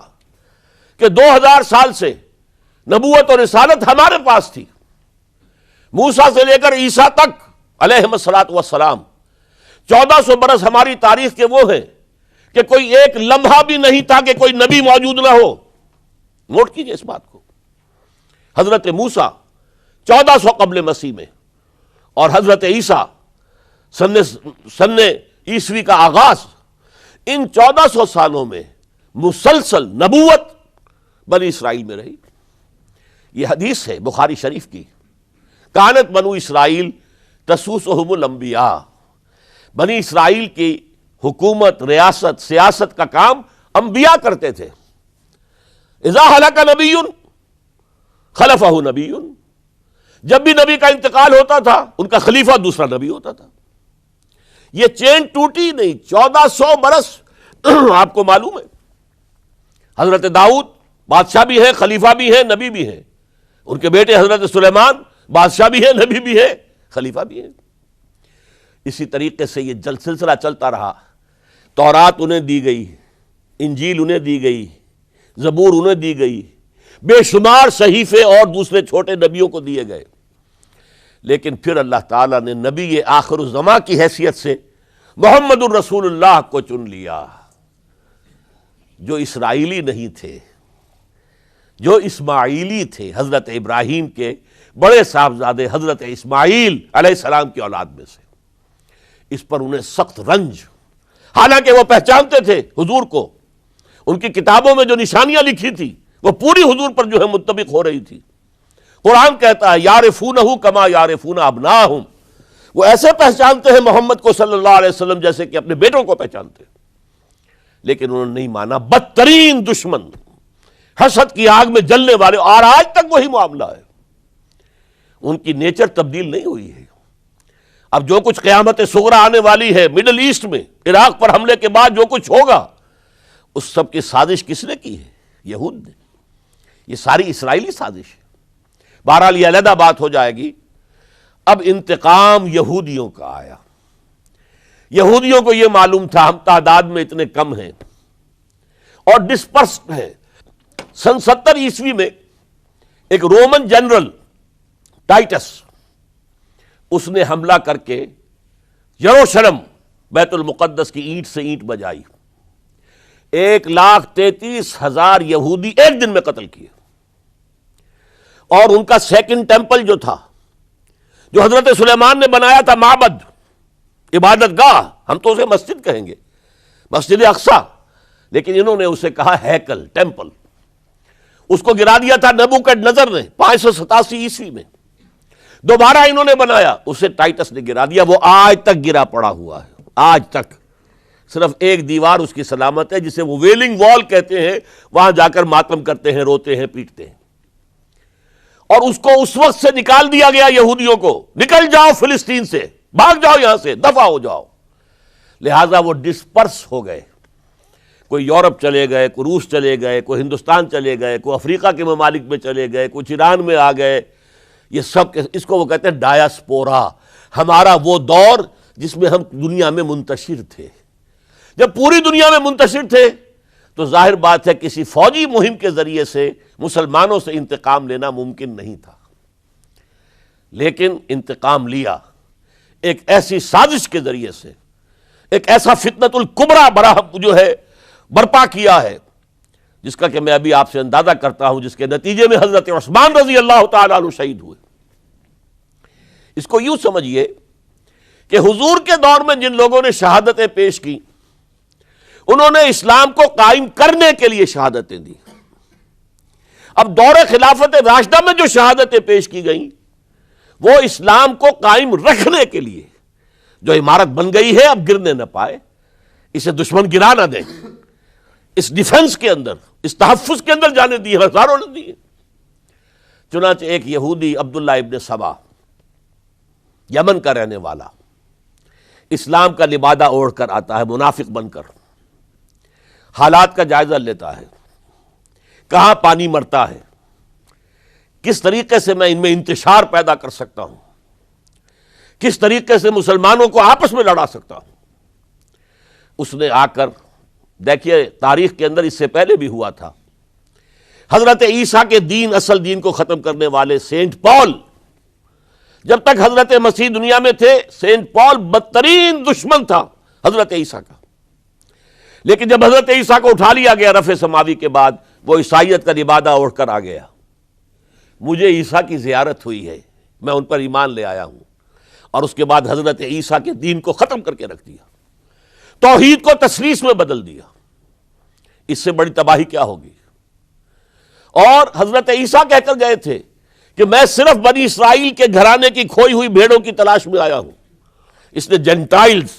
کہ 2000 سال سے نبوت اور رسالت ہمارے پاس تھی. موسیٰ سے لے کر عیسیٰ تک علیہم الصلاۃ والسلام 1400 برس ہماری تاریخ کے وہ ہیں کہ کوئی ایک لمحہ بھی نہیں تھا کہ کوئی نبی موجود نہ ہو. نوٹ کیجئے اس بات کو. حضرت موسیٰ 1400 قبل مسیح میں اور حضرت عیسیٰ سن عیسوی کا آغاز، ان 1400 سالوں میں مسلسل نبوت بنی اسرائیل میں رہی. یہ حدیث ہے بخاری شریف کی، کانت بنو اسرائیل تسوسہم الانبیاء. بنی اسرائیل کی حکومت، ریاست، سیاست کا کام انبیاء کرتے تھے. اذا ہلک نبی خلفہ نبی، جب بھی نبی کا انتقال ہوتا تھا ان کا خلیفہ دوسرا نبی ہوتا تھا. یہ چین ٹوٹی نہیں. 1400 برس آپ کو معلوم ہے حضرت داؤد بادشاہ بھی ہے، خلیفہ بھی ہے، نبی بھی ہے. ان کے بیٹے حضرت سلیمان بادشاہ بھی ہے، نبی بھی ہے، خلیفہ بھی ہے. اسی طریقے سے یہ سلسلہ چلتا رہا. تورات انہیں دی گئی، انجیل انہیں دی گئی، زبور انہیں دی گئی، بے شمار صحیفے اور دوسرے چھوٹے نبیوں کو دیے گئے. لیکن پھر اللہ تعالیٰ نے نبی آخر الزماں کی حیثیت سے محمد الرسول اللہ کو چن لیا، جو اسرائیلی نہیں تھے، جو اسماعیلی تھے، حضرت ابراہیم کے بڑے صاحبزادے حضرت اسماعیل علیہ السلام کی اولاد میں سے. اس پر انہیں سخت رنج، حالانکہ وہ پہچانتے تھے حضور کو. ان کی کتابوں میں جو نشانیاں لکھی تھی وہ پوری حضور پر جو ہے مطابق ہو رہی تھی. قرآن کہتا ہے یعرفونہ کما یعرفون ابناہم، وہ ایسے پہچانتے ہیں محمد کو صلی اللہ علیہ وسلم جیسے کہ اپنے بیٹوں کو پہچانتے. لیکن انہوں نے نہیں مانا. بدترین دشمن، حسد کی آگ میں جلنے والے، اور آج تک وہی معاملہ ہے. ان کی نیچر تبدیل نہیں ہوئی ہے. اب جو کچھ قیامت صغریٰ آنے والی ہے مڈل ایسٹ میں، عراق پر حملے کے بعد جو کچھ ہوگا، اس سب کی سازش کس نے کی ہے؟ یہود نے. یہ ساری اسرائیلی سازش ہے. بہرحال یہ علیحدہ بات ہو جائے گی. اب انتقام یہودیوں کا آیا. یہودیوں کو یہ معلوم تھا ہم تعداد میں اتنے کم ہیں اور ڈسپرسڈ ہیں. سن 70 عیسوی میں ایک رومن جنرل ٹائٹس، اس نے حملہ کر کے یروشلم بیت المقدس کی اینٹ سے اینٹ بجائی. 1,33,000 یہودی ایک دن میں قتل کیے. اور ان کا سیکنڈ ٹیمپل جو تھا، جو حضرت سلیمان نے بنایا تھا، معبد، عبادت گاہ، ہم تو اسے مسجد کہیں گے، مسجد اقصی، لیکن انہوں نے اسے کہا ہیکل، ٹیمپل. اس کو گرا دیا تھا نبوکڈنضر نے 587 عیسوی میں. دوبارہ انہوں نے بنایا، اسے ٹائٹس نے گرا دیا. وہ آج تک گرا پڑا ہوا ہے. آج تک صرف ایک دیوار اس کی سلامت ہے، جسے وہ ویلنگ وال کہتے ہیں. وہاں جا کر ماتم کرتے ہیں، روتے ہیں، پیٹتے ہیں. اور اس کو اس وقت سے نکال دیا گیا یہودیوں کو، نکل جاؤ فلسطین سے، بھاگ جاؤ یہاں سے، دفع ہو جاؤ. لہٰذا وہ ڈسپرس ہو گئے. کوئی یورپ چلے گئے، کوئی روس چلے گئے، کوئی ہندوستان چلے گئے، کوئی افریقہ کے ممالک میں چلے گئے، کچھ ایران میں آ گئے. یہ سب اس کو وہ کہتے ہیں ڈایاسپورا، ہمارا وہ دور جس میں ہم دنیا میں منتشر تھے. جب پوری دنیا میں منتشر تھے تو ظاہر بات ہے کسی فوجی مہم کے ذریعے سے مسلمانوں سے انتقام لینا ممکن نہیں تھا، لیکن انتقام لیا ایک ایسی سازش کے ذریعے سے، ایک ایسا فتنۃ الکبریٰ جو ہے برپا کیا ہے، جس کا کہ میں ابھی آپ سے اندازہ کرتا ہوں، جس کے نتیجے میں حضرت عثمان رضی اللہ تعالیٰ عنہ شہید ہوئے. اس کو یوں سمجھیے کہ حضور کے دور میں جن لوگوں نے شہادتیں پیش کی، انہوں نے اسلام کو قائم کرنے کے لیے شہادتیں دی. اب دور خلافت راشدہ میں جو شہادتیں پیش کی گئیں وہ اسلام کو قائم رکھنے کے لیے، جو عمارت بن گئی ہے اب گرنے نہ پائے، اسے دشمن گرا نہ دیں، اس ڈیفنس کے اندر، اس تحفظ کے اندر جانے دی، ہزاروں نے دی. چنانچہ ایک یہودی عبداللہ ابن سبا، یمن کا رہنے والا، اسلام کا لبادہ اوڑھ کر آتا ہے منافق بن کر، حالات کا جائزہ لیتا ہے، کہاں پانی مرتا ہے، کس طریقے سے میں ان میں انتشار پیدا کر سکتا ہوں، کس طریقے سے مسلمانوں کو آپس میں لڑا سکتا ہوں. اس نے آ کر دیکھیے تاریخ کے اندر اس سے پہلے بھی ہوا تھا، حضرت عیسیٰ کے دین، اصل دین کو ختم کرنے والے سینٹ پال، جب تک حضرت مسیح دنیا میں تھے سینٹ پال بدترین دشمن تھا حضرت عیسیٰ کا. لیکن جب حضرت عیسیٰ کو اٹھا لیا گیا رفع سماوی کے بعد، وہ عیسائیت کا لبادہ اوڑھ کر آ گیا. مجھے عیسیٰ کی زیارت ہوئی ہے، میں ان پر ایمان لے آیا ہوں، اور اس کے بعد حضرت عیسیٰ کے دین کو ختم کر کے رکھ دیا، توحید کو تثلیث میں بدل دیا. اس سے بڑی تباہی کیا ہوگی؟ اور حضرت عیسیٰ کہہ کر گئے تھے کہ میں صرف بنی اسرائیل کے گھرانے کی کھوئی ہوئی بھیڑوں کی تلاش میں آیا ہوں. اس نے جینٹائلز،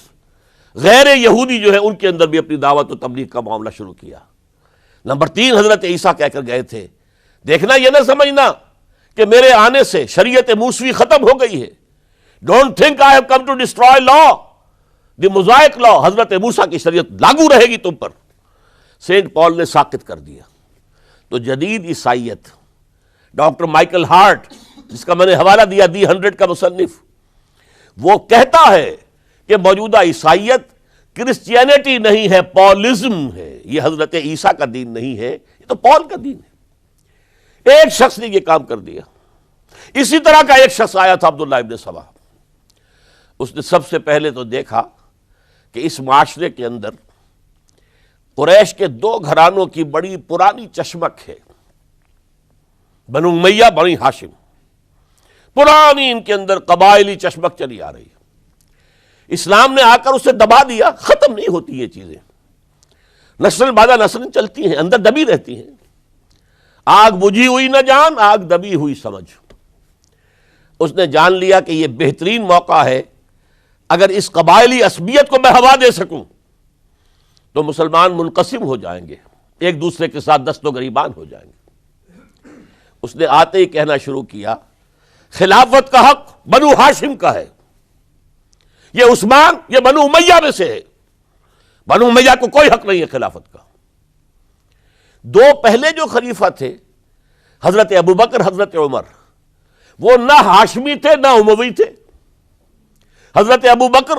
غیر یہودی جو ہے، ان کے اندر بھی اپنی دعوت و تبلیغ کا معاملہ شروع کیا. نمبر 3 حضرت عیسیٰ کہہ کر گئے تھے، دیکھنا یہ نہ سمجھنا کہ میرے آنے سے شریعت موسوی ختم ہو گئی ہے. Don't think I have come to destroy law, the mosaic law, حضرت موسیٰ کی شریعت لاگو رہے گی تم پر. سینٹ پال نے ساکت کر دیا. تو جدید عیسائیت، ڈاکٹر مائیکل ہارٹ، جس کا میں نے حوالہ دیا دی 100 کا مصنف، وہ کہتا ہے کہ موجودہ عیسائیت کرسچینٹی نہیں ہے، پالزم ہے. یہ حضرت عیسیٰ کا دین نہیں ہے، یہ تو پال کا دین ہے. ایک شخص نے یہ کام کر دیا. اسی طرح کا ایک شخص آیا تھا عبداللہ ابن سبا. اس نے سب سے پہلے تو دیکھا کہ اس معاشرے کے اندر قریش کے 2 گھرانوں کی بڑی پرانی چشمک ہے، بنو امیہ، بنی ہاشم. پرانی ان کے اندر قبائلی چشمک چلی آ رہی ہے. اسلام نے آ کر اسے دبا دیا. ختم نہیں ہوتی یہ چیزیں، نسل بعد نسل چلتی ہیں، اندر دبی رہتی ہیں. آگ بجھی ہوئی نہ جان، آگ دبی ہوئی سمجھ. اس نے جان لیا کہ یہ بہترین موقع ہے، اگر اس قبائلی عصبیت کو میں ہوا دے سکوں تو مسلمان منقسم ہو جائیں گے، ایک دوسرے کے ساتھ دست و گریبان ہو جائیں گے. اس نے آتے ہی کہنا شروع کیا، خلافت کا حق بنو ہاشم کا ہے. یہ عثمان، یہ بنو امیہ میں سے ہے، بنو امیہ کو کوئی حق نہیں ہے خلافت کا. 2 پہلے جو خلیفہ تھے، حضرت ابوبکر، حضرت عمر، وہ نہ ہاشمی تھے نہ اموی تھے. حضرت ابوبکر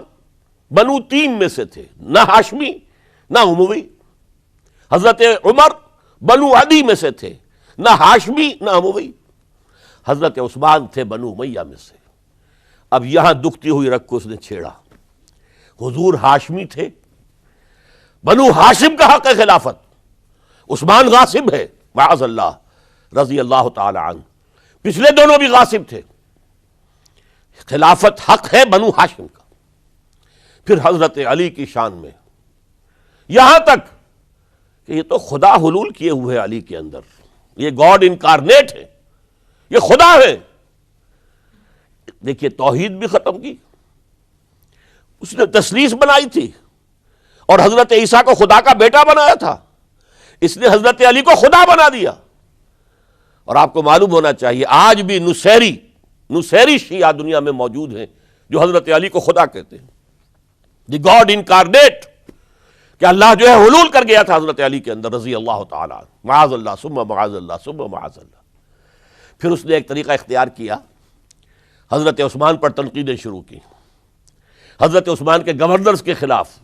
بنو تیم میں سے تھے، نہ ہاشمی نہ اموی. حضرت عمر بنو عدی میں سے تھے، نہ ہاشمی نہ اموی. حضرت عثمان تھے بنو امیہ میں سے. اب یہاں دکھتی ہوئی رگ کو اس نے چھیڑا. حضور ہاشمی تھے، بنو ہاشم کا حق ہے خلافت. عثمان غاصب ہے معاذ اللہ رضی اللہ تعالی عنہ. پچھلے دونوں بھی غاصب تھے. خلافت حق ہے بنو ہاشم کا. پھر حضرت علی کی شان میں یہاں تک کہ یہ تو خدا حلول کیے ہوئے علی کے اندر، یہ گاڈ انکارنیٹ ہے، یہ خدا ہے. دیکھیے توحید بھی ختم کی، اس نے تثلیث بنائی تھی، اور حضرت عیسیٰ کو خدا کا بیٹا بنایا تھا. اس نے حضرت علی کو خدا بنا دیا. اور آپ کو معلوم ہونا چاہیے آج بھی نصیری شیعہ دنیا میں موجود ہیں جو حضرت علی کو خدا کہتے ہیں. دی گاڈ انکارنیٹ، کہ اللہ جو ہے حلول کر گیا تھا حضرت علی کے اندر رضی اللہ تعالیٰ عنہ، معاذ اللہ ثم معاذ اللہ ثم معاذ اللہ۔ پھر اس نے ایک طریقہ اختیار کیا، حضرت عثمان پر تنقیدیں شروع کی، حضرت عثمان کے گورنرز کے خلاف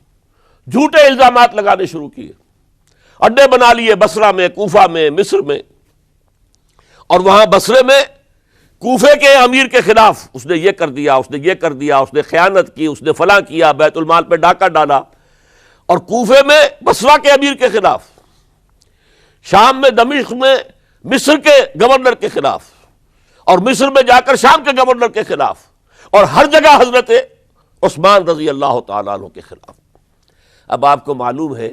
جھوٹے الزامات لگانے شروع کیے، اڈے بنا لیے بصرہ میں، کوفہ میں، مصر میں، اور وہاں بصرے میں کوفے کے امیر کے خلاف اس نے یہ کر دیا، اس نے یہ کر دیا، اس نے خیانت کی، اس نے فلاں کیا، بیت المال پہ ڈاکہ ڈالا، اور کوفے میں بصرہ کے امیر کے خلاف، شام میں دمشق میں مصر کے گورنر کے خلاف، اور مصر میں جا کر شام کے گورنر کے خلاف، اور ہر جگہ حضرت عثمان رضی اللہ تعالیٰ عنہ کے خلاف۔ اب آپ کو معلوم ہے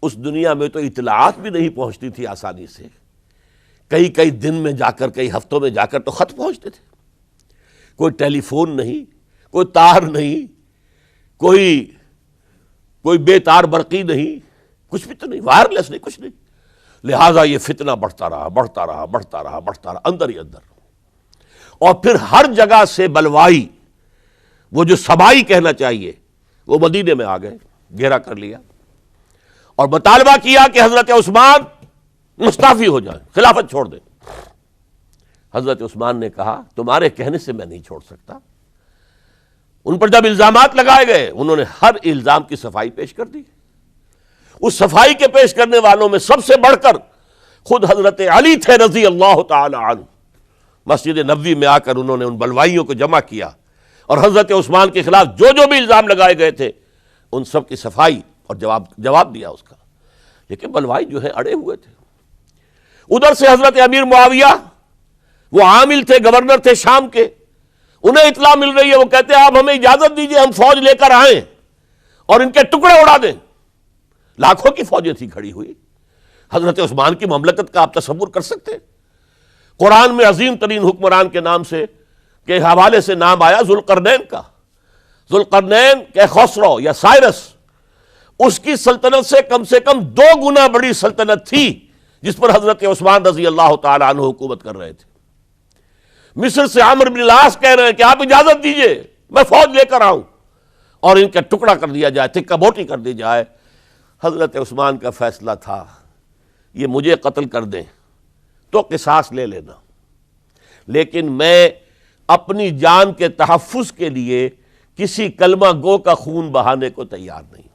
اس دنیا میں تو اطلاعات بھی نہیں پہنچتی تھی آسانی سے، کئی دن میں جا کر، کئی ہفتوں میں جا کر تو خط پہنچتے تھے، کوئی ٹیلی فون نہیں، کوئی تار نہیں، کوئی بے تار برقی نہیں، کچھ بھی تو نہیں، وائرلیس نہیں، کچھ نہیں، لہٰذا یہ فتنہ بڑھتا رہا اندر ہی اندر، اور پھر ہر جگہ سے بلوائی، وہ جو سبائی کہنا چاہیے، وہ مدینے میں آ گئے، گھیرا کر لیا اور مطالبہ کیا کہ حضرت عثمان مستعفی ہو جائیں، خلافت چھوڑ دیں۔ حضرت عثمان نے کہا تمہارے کہنے سے میں نہیں چھوڑ سکتا۔ ان پر جب الزامات لگائے گئے انہوں نے ہر الزام کی صفائی پیش کر دی۔ اس صفائی کے پیش کرنے والوں میں سب سے بڑھ کر خود حضرت علی تھے رضی اللہ تعالی عنہ۔ مسجد نبوی میں آ کر انہوں نے ان بلوائیوں کو جمع کیا اور حضرت عثمان کے خلاف جو بھی الزام لگائے گئے تھے ان سب کی صفائی اور جواب دیا اس کا، لیکن بلوائی جو ہے اڑے ہوئے تھے۔ ادھر سے حضرت امیر معاویہ، وہ عامل تھے، گورنر تھے شام کے، انہیں اطلاع مل رہی ہے، وہ کہتے ہیں آپ ہمیں اجازت دیجئے ہم فوج لے کر آئیں اور ان کے ٹکڑے اڑا دیں۔ لاکھوں کی فوجیں تھی کھڑی ہوئی، حضرت عثمان کی مملکت کا آپ تصور کر سکتے ہیں؟ قرآن میں عظیم ترین حکمران کے نام سے کے حوالے سے نام آیا ذوالقرنین کا۔ ذوالقرنین کے خسرو یا سائرس، اس کی سلطنت سے کم 2 گنا بڑی سلطنت تھی جس پر حضرت عثمان رضی اللہ تعالی عنہ حکومت کر رہے تھے۔ مصر سے عمرو بن العاص کہہ رہے ہیں کہ آپ اجازت دیجئے میں فوج لے کر آؤں اور ان کا ٹکڑا کر دیا جائے، تکہ بوٹی کر دی جائے۔ حضرت عثمان کا فیصلہ تھا یہ مجھے قتل کر دیں تو قصاص لے لینا، لیکن میں اپنی جان کے تحفظ کے لیے کسی کلمہ گو کا خون بہانے کو تیار نہیں۔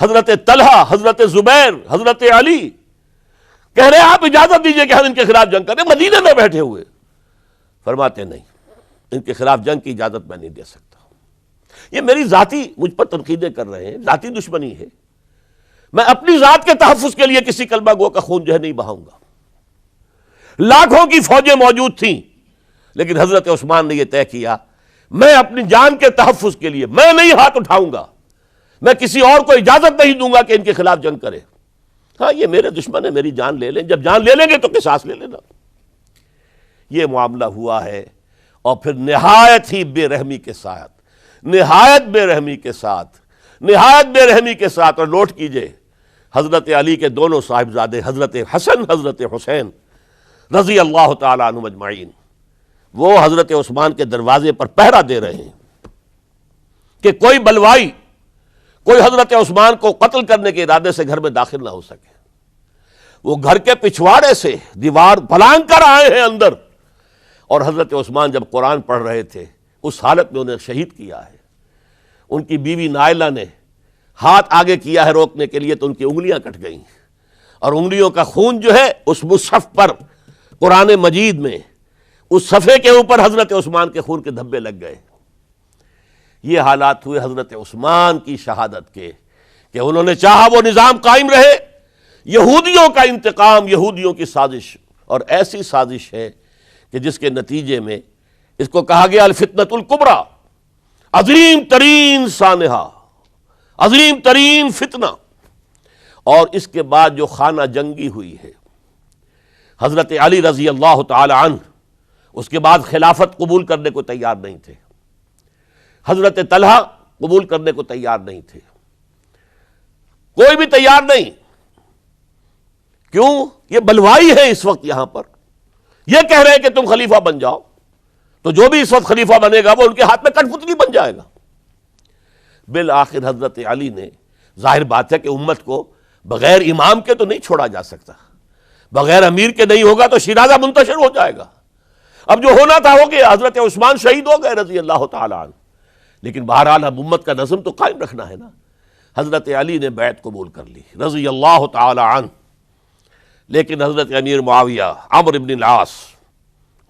حضرت طلحہ، حضرت زبیر، حضرت علی کہہ رہے ہیں آپ اجازت دیجئے کہ ہم ان کے خلاف جنگ کریں، مدینے میں بیٹھے ہوئے، فرماتے نہیں، ان کے خلاف جنگ کی اجازت میں نہیں دے سکتا۔ یہ میری ذاتی، مجھ پر تنقیدیں کر رہے ہیں، ذاتی دشمنی ہے، میں اپنی ذات کے تحفظ کے لیے کسی کلمہ گو کا خون جو ہے نہیں بہاؤں گا۔ لاکھوں کی فوجیں موجود تھیں، لیکن حضرت عثمان نے یہ طے کیا میں اپنی جان کے تحفظ کے لیے میں نہیں ہاتھ اٹھاؤں گا، میں کسی اور کو اجازت نہیں دوں گا کہ ان کے خلاف جنگ کرے۔ ہاں یہ میرے دشمن ہے، میری جان لے لیں، جب جان لے لیں گے تو قصاص لے لینا۔ یہ معاملہ ہوا ہے، اور پھر نہایت ہی بے رحمی کے ساتھ، نہایت بے رحمی کے ساتھ، اور نوٹ کیجئے حضرت علی کے دونوں صاحبزادے حضرت حسن، حضرت حسین رضی اللہ تعالیٰ عنہم اجمعین، وہ حضرت عثمان کے دروازے پر پہرا دے رہے ہیں کہ کوئی بلوائی، کوئی حضرت عثمان کو قتل کرنے کے ارادے سے گھر میں داخل نہ ہو سکے۔ وہ گھر کے پچھواڑے سے دیوار پھلانگ کر آئے ہیں اندر، اور حضرت عثمان جب قرآن پڑھ رہے تھے اس حالت میں انہیں شہید کیا ہے۔ ان کی بیوی نائلہ نے ہاتھ آگے کیا ہے روکنے کے لیے تو ان کی انگلیاں کٹ گئیں، اور انگلیوں کا خون جو ہے اس مصحف پر، قرآن مجید میں اس صفحے کے اوپر حضرت عثمان کے خون کے دھبے لگ گئے۔ یہ حالات ہوئے حضرت عثمان کی شہادت کے، کہ انہوں نے چاہا وہ نظام قائم رہے۔ یہودیوں کا انتقام، یہودیوں کی سازش، اور ایسی سازش ہے کہ جس کے نتیجے میں اس کو کہا گیا الفتنۃ الکبریٰ، عظیم ترین سانحہ، عظیم ترین فتنہ۔ اور اس کے بعد جو خانہ جنگی ہوئی ہے، حضرت علی رضی اللہ تعالی عنہ اس کے بعد خلافت قبول کرنے کو تیار نہیں تھے، حضرت طلحہ قبول کرنے کو تیار نہیں تھے، کوئی بھی تیار نہیں۔ کیوں؟ یہ بلوائی ہے اس وقت یہاں پر، یہ کہہ رہے ہیں کہ تم خلیفہ بن جاؤ، تو جو بھی اس وقت خلیفہ بنے گا وہ ان کے ہاتھ میں کٹھ پتلی بن جائے گا۔ بالآخر حضرت علی نے، ظاہر بات ہے کہ امت کو بغیر امام کے تو نہیں چھوڑا جا سکتا، بغیر امیر کے نہیں ہوگا تو شیرازہ منتشر ہو جائے گا۔ اب جو ہونا تھا ہو گیا، حضرت عثمان شہید ہو گئے رضی اللہ تعالی عنہ، لیکن بہرحال اب امت کا نظم تو قائم رکھنا ہے نا۔ حضرت علی نے بیعت قبول کر لی رضی اللہ تعالی عنہ، لیکن حضرت امیر معاویہ، عمرو بن العاص،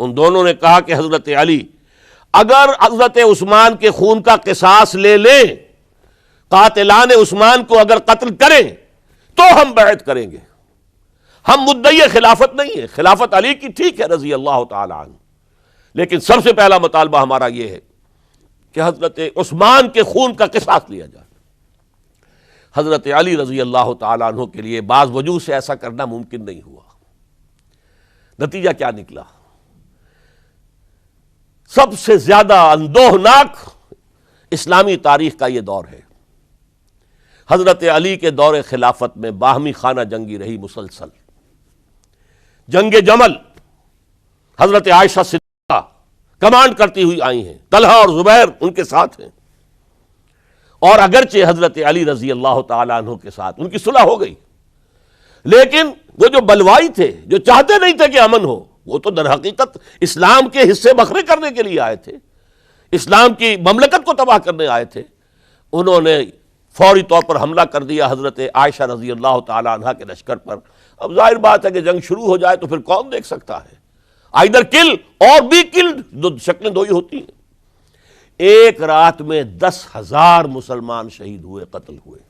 ان دونوں نے کہا کہ حضرت علی اگر حضرت عثمان کے خون کا قصاص لے لیں، قاتلان عثمان کو اگر قتل کریں تو ہم بیعت کریں گے، ہم مدعی خلافت نہیں ہے، خلافت علی کی ٹھیک ہے رضی اللہ تعالی عنہ، لیکن سب سے پہلا مطالبہ ہمارا یہ ہے کہ حضرت عثمان کے خون کا قصاص لیا جائے۔ حضرت علی رضی اللہ تعالیٰ عنہ کے لیے بعض وجوہ سے ایسا کرنا ممکن نہیں ہوا۔ نتیجہ کیا نکلا؟ سب سے زیادہ اندوہناک اسلامی تاریخ کا یہ دور ہے۔ حضرت علی کے دور خلافت میں باہمی خانہ جنگی رہی مسلسل۔ جنگ جمل حضرت عائشہ صدیقہ کمانڈ کرتی ہوئی آئی ہیں، طلحہ اور زبیر ان کے ساتھ ہیں، اور اگرچہ حضرت علی رضی اللہ تعالیٰ عنہ کے ساتھ ان کی صلح ہو گئی، لیکن وہ جو بلوائی تھے، جو چاہتے نہیں تھے کہ امن ہو، وہ تو در حقیقت اسلام کے حصے بکھرے کرنے کے لیے آئے تھے، اسلام کی مملکت کو تباہ کرنے آئے تھے۔ انہوں نے فوری طور پر حملہ کر دیا حضرت عائشہ رضی اللہ تعالیٰ عنہ کے لشکر پر۔ اب ظاہر بات ہے کہ جنگ شروع ہو جائے تو پھر کون دیکھ سکتا ہے، آئدر کل اور بی کلڈ، دو شکلیں دو ہی ہوتی ہیں۔ ایک رات میں 10,000 مسلمان شہید ہوئے، قتل ہوئے۔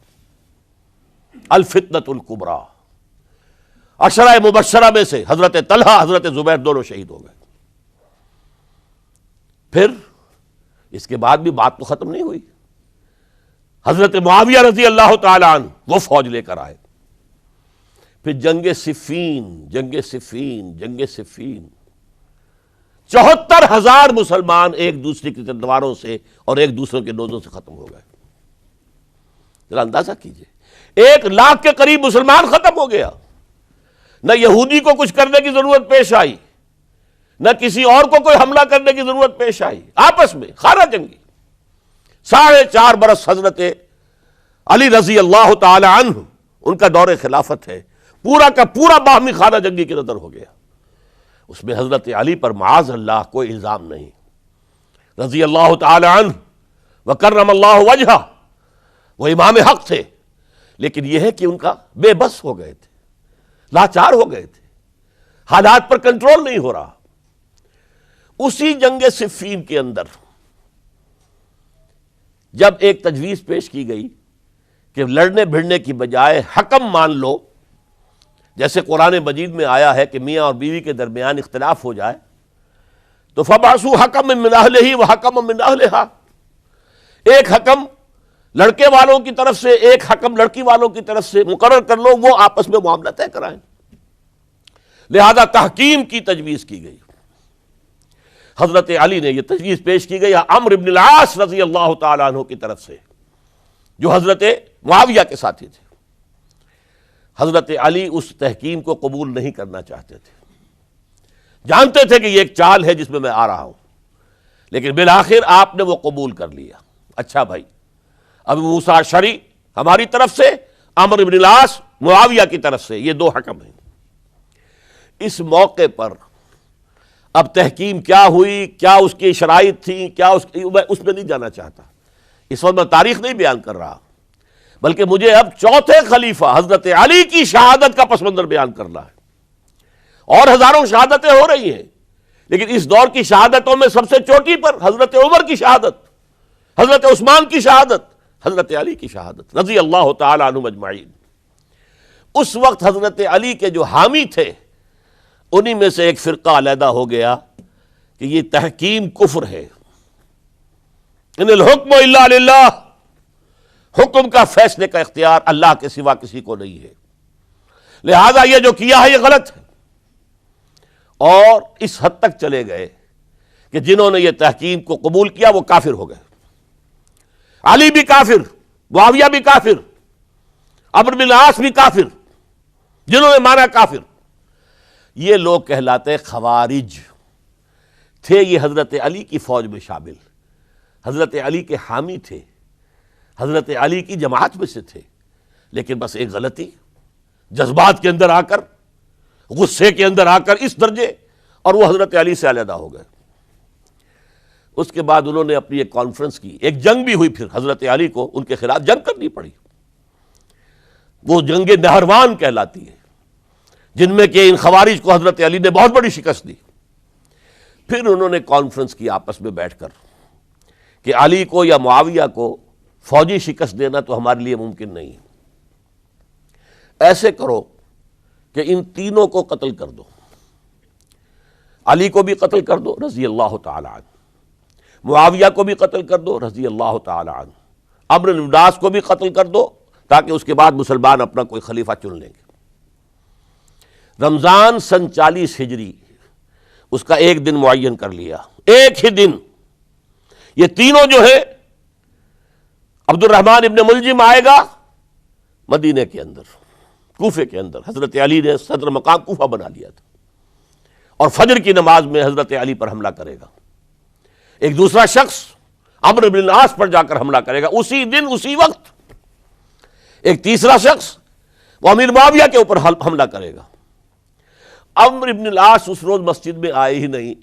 الفتنۃ الکبریٰ، عشرہ مبشرہ میں سے حضرت طلحہ، حضرت زبیر دونوں شہید ہو گئے۔ پھر اس کے بعد بھی بات تو ختم نہیں ہوئی۔ حضرت معاویہ رضی اللہ تعالی عنہ وہ فوج لے کر آئے۔ پھر جنگ صفین 74,000 مسلمان ایک دوسرے کی تلواروں سے اور ایک دوسرے کے نیزوں سے ختم ہو گئے۔ ذرا اندازہ کیجئے، 1,00,000 کے قریب مسلمان ختم ہو گیا۔ نہ یہودی کو کچھ کرنے کی ضرورت پیش آئی، نہ کسی اور کو کوئی حملہ کرنے کی ضرورت پیش آئی، آپس میں خانہ جنگی۔ 4.5 برس حضرت علی رضی اللہ تعالی عنہ ان کا دور خلافت ہے، پورا کا پورا باہمی خانہ جنگی کی نظر ہو گیا۔ اس میں حضرت علی پر معاذ اللہ کوئی الزام نہیں، رضی اللہ تعالی عنہ وکرم اللہ وجہہ، وہ امام حق تھے، لیکن یہ ہے کہ ان کا بے بس ہو گئے تھے، لاچار ہو گئے تھے، حالات پر کنٹرول نہیں ہو رہا۔ اسی جنگ صفین کے اندر جب ایک تجویز پیش کی گئی کہ لڑنے بھڑنے کی بجائے حکم مان لو، جیسے قرآن مجید میں آیا ہے کہ میاں اور بیوی کے درمیان اختلاف ہو جائے تو فَبَعْثُوا حَكَمًا مِّنْ أَهْلِهِ وَحَكَمًا مِّنْ أَهْلِهَا، ایک حکم لڑکے والوں کی طرف سے، ایک حکم لڑکی والوں کی طرف سے مقرر کر لو، وہ آپس میں معاملہ طے کرائیں۔ لہذا تحکیم کی تجویز کی گئی۔ حضرت علی نے یہ تجویز پیش کی گئی عمرو بن العاص رضی اللہ تعالیٰ عنہ کی طرف سے، جو حضرت معاویہ کے ساتھی تھے۔ حضرت علی اس تحکیم کو قبول نہیں کرنا چاہتے تھے، جانتے تھے کہ یہ ایک چال ہے جس میں میں آ رہا ہوں، لیکن بالآخر آپ نے وہ قبول کر لیا۔ اچھا بھائی، ابو موسیٰ اشعری ہماری طرف سے، عمرو بن العاص معاویہ کی طرف سے، یہ دو حکم ہیں۔ اس موقع پر اب تحکیم کیا ہوئی، کیا اس کی شرائط تھیں، کیا اس میں نہیں جانا چاہتا، اس وقت میں تاریخ نہیں بیان کر رہا، بلکہ مجھے اب چوتھے خلیفہ حضرت علی کی شہادت کا پس منظر بیان کرنا ہے۔ اور ہزاروں شہادتیں ہو رہی ہیں، لیکن اس دور کی شہادتوں میں سب سے چوٹی پر حضرت عمر کی شہادت، حضرت عثمان کی شہادت، حضرت علی کی شہادت رضی اللہ تعالی عنہم اجمعین۔ اس وقت حضرت علی کے جو حامی تھے، انہی میں سے ایک فرقہ علیحدہ ہو گیا کہ یہ تحکیم کفر ہے، ان الحکم الا للہ، حکم کا فیصلے کا اختیار اللہ کے سوا کسی کو نہیں ہے، لہذا یہ جو کیا ہے یہ غلط ہے۔ اور اس حد تک چلے گئے کہ جنہوں نے یہ تحکیم کو قبول کیا وہ کافر ہو گئے، علی بھی کافر، معاویہ بھی کافر، عمرو بن العاص بھی کافر، جنہوں نے مانا کافر۔ یہ لوگ کہلاتے خوارج تھے، یہ حضرت علی کی فوج میں شامل، حضرت علی کے حامی تھے، حضرت علی کی جماعت میں سے تھے، لیکن بس ایک غلطی، جذبات کے اندر آ کر، غصے کے اندر آ کر اس درجے، اور وہ حضرت علی سے علیحدہ ہو گئے۔ اس کے بعد انہوں نے اپنی ایک کانفرنس کی، ایک جنگ بھی ہوئی، پھر حضرت علی کو ان کے خلاف جنگ کرنی پڑی، وہ جنگ نہروان کہلاتی ہے، جن میں کہ ان خوارج کو حضرت علی نے بہت بڑی شکست دی۔ پھر انہوں نے کانفرنس کی آپس میں بیٹھ کر کہ علی کو یا معاویہ کو فوجی شکست دینا تو ہمارے لیے ممکن نہیں ہے، ایسے کرو کہ ان تینوں کو قتل کر دو، علی کو بھی قتل کر دو رضی اللہ تعالی عنہ، معاویہ کو بھی قتل کر دو رضی اللہ تعالی عنہ، عمرو بن العاص کو بھی قتل کر دو، تاکہ اس کے بعد مسلمان اپنا کوئی خلیفہ چن لیں گے۔ رمضان سن 40 ہجری اس کا ایک دن معین کر لیا، ایک ہی دن یہ تینوں جو ہے، عبد الرحمن ابن ملجم آئے گا مدینے کے اندر، کوفے کے اندر، حضرت علی نے صدر مقام کوفہ بنا لیا تھا، اور فجر کی نماز میں حضرت علی پر حملہ کرے گا۔ ایک دوسرا شخص عمرو بن العاص پر جا کر حملہ کرے گا اسی دن اسی وقت۔ ایک تیسرا شخص وہ امیر معاویہ کے اوپر حملہ کرے گا۔ عمرو بن العاص اس روز مسجد میں آئے ہی نہیں،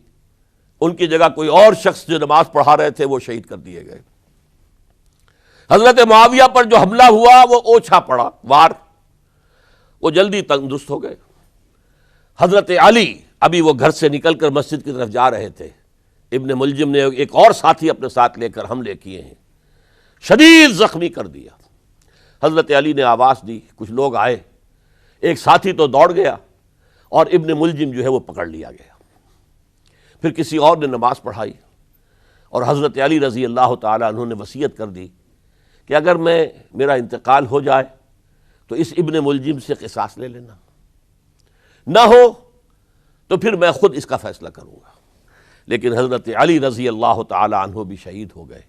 ان کی جگہ کوئی اور شخص جو نماز پڑھا رہے تھے وہ شہید کر دیے گئے۔ حضرت معاویہ پر جو حملہ ہوا وہ اوچھا پڑا وار، وہ جلدی تندرست ہو گئے۔ حضرت علی ابھی وہ گھر سے نکل کر مسجد کی طرف جا رہے تھے، ابن ملجم نے ایک اور ساتھی اپنے ساتھ لے کر حملے کیے ہیں، شدید زخمی کر دیا۔ حضرت علی نے آواز دی، کچھ لوگ آئے، ایک ساتھی تو دوڑ گیا اور ابن ملجم جو ہے وہ پکڑ لیا گیا۔ پھر کسی اور نے نماز پڑھائی، اور حضرت علی رضی اللہ تعالیٰ عنہ نے وصیت کر دی کہ اگر میرا انتقال ہو جائے تو اس ابن ملجم سے قصاص لے لینا، نہ ہو تو پھر میں خود اس کا فیصلہ کروں گا۔ لیکن حضرت علی رضی اللہ تعالیٰ عنہ بھی شہید ہو گئے۔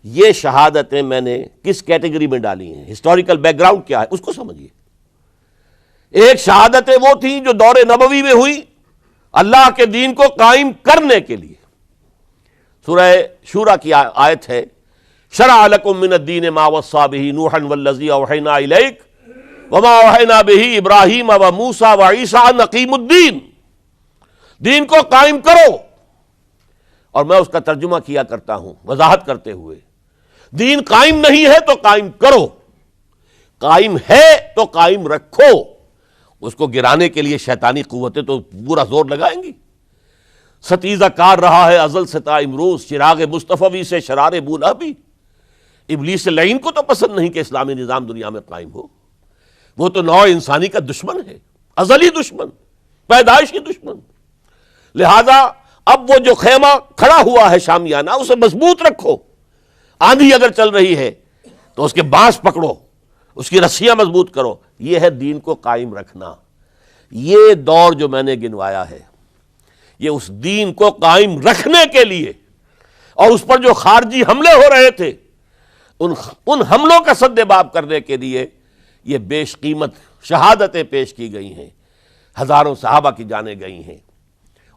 یہ شہادتیں میں نے کس کیٹیگری میں ڈالی ہیں، ہسٹوریکل بیک گراؤنڈ کیا ہے اس کو سمجھیے۔ ایک شہادتیں وہ تھیں جو دور نبوی میں ہوئی اللہ کے دین کو قائم کرنے کے لیے۔ سورہ شورى کی آیت ہے، شرع لکم من الدین ما وصى به نوحا والذی اوحینا الیک وما اوحینا به ابراہیم وموسیٰ وعیسیٰ ان اقیموا الدین، دین کو قائم کرو۔ اور میں اس کا ترجمہ کیا کرتا ہوں وضاحت کرتے ہوئے، دین قائم نہیں ہے تو قائم کرو، قائم ہے تو قائم رکھو۔ اس کو گرانے کے لیے شیطانی قوتیں تو پورا زور لگائیں گی۔ ستیزہ کار رہا ہے ازل سے تا امروز، چراغ مصطفی سے شرار بولابی۔ ابلیس لعین کو تو پسند نہیں کہ اسلامی نظام دنیا میں قائم ہو، وہ تو نوع انسانی کا دشمن ہے، ازلی دشمن، پیدائشی دشمن۔ لہذا اب وہ جو خیمہ کھڑا ہوا ہے شامیانہ، اسے مضبوط رکھو۔ آندھی اگر چل رہی ہے تو اس کے بانس پکڑو، اس کی رسیاں مضبوط کرو۔ یہ ہے دین کو قائم رکھنا۔ یہ دور جو میں نے گنوایا ہے یہ اس دین کو قائم رکھنے کے لیے، اور اس پر جو خارجی حملے ہو رہے تھے ان حملوں کا سد باب کرنے کے لیے یہ بیش قیمت شہادتیں پیش کی گئی ہیں، ہزاروں صحابہ کی جانیں گئی ہیں،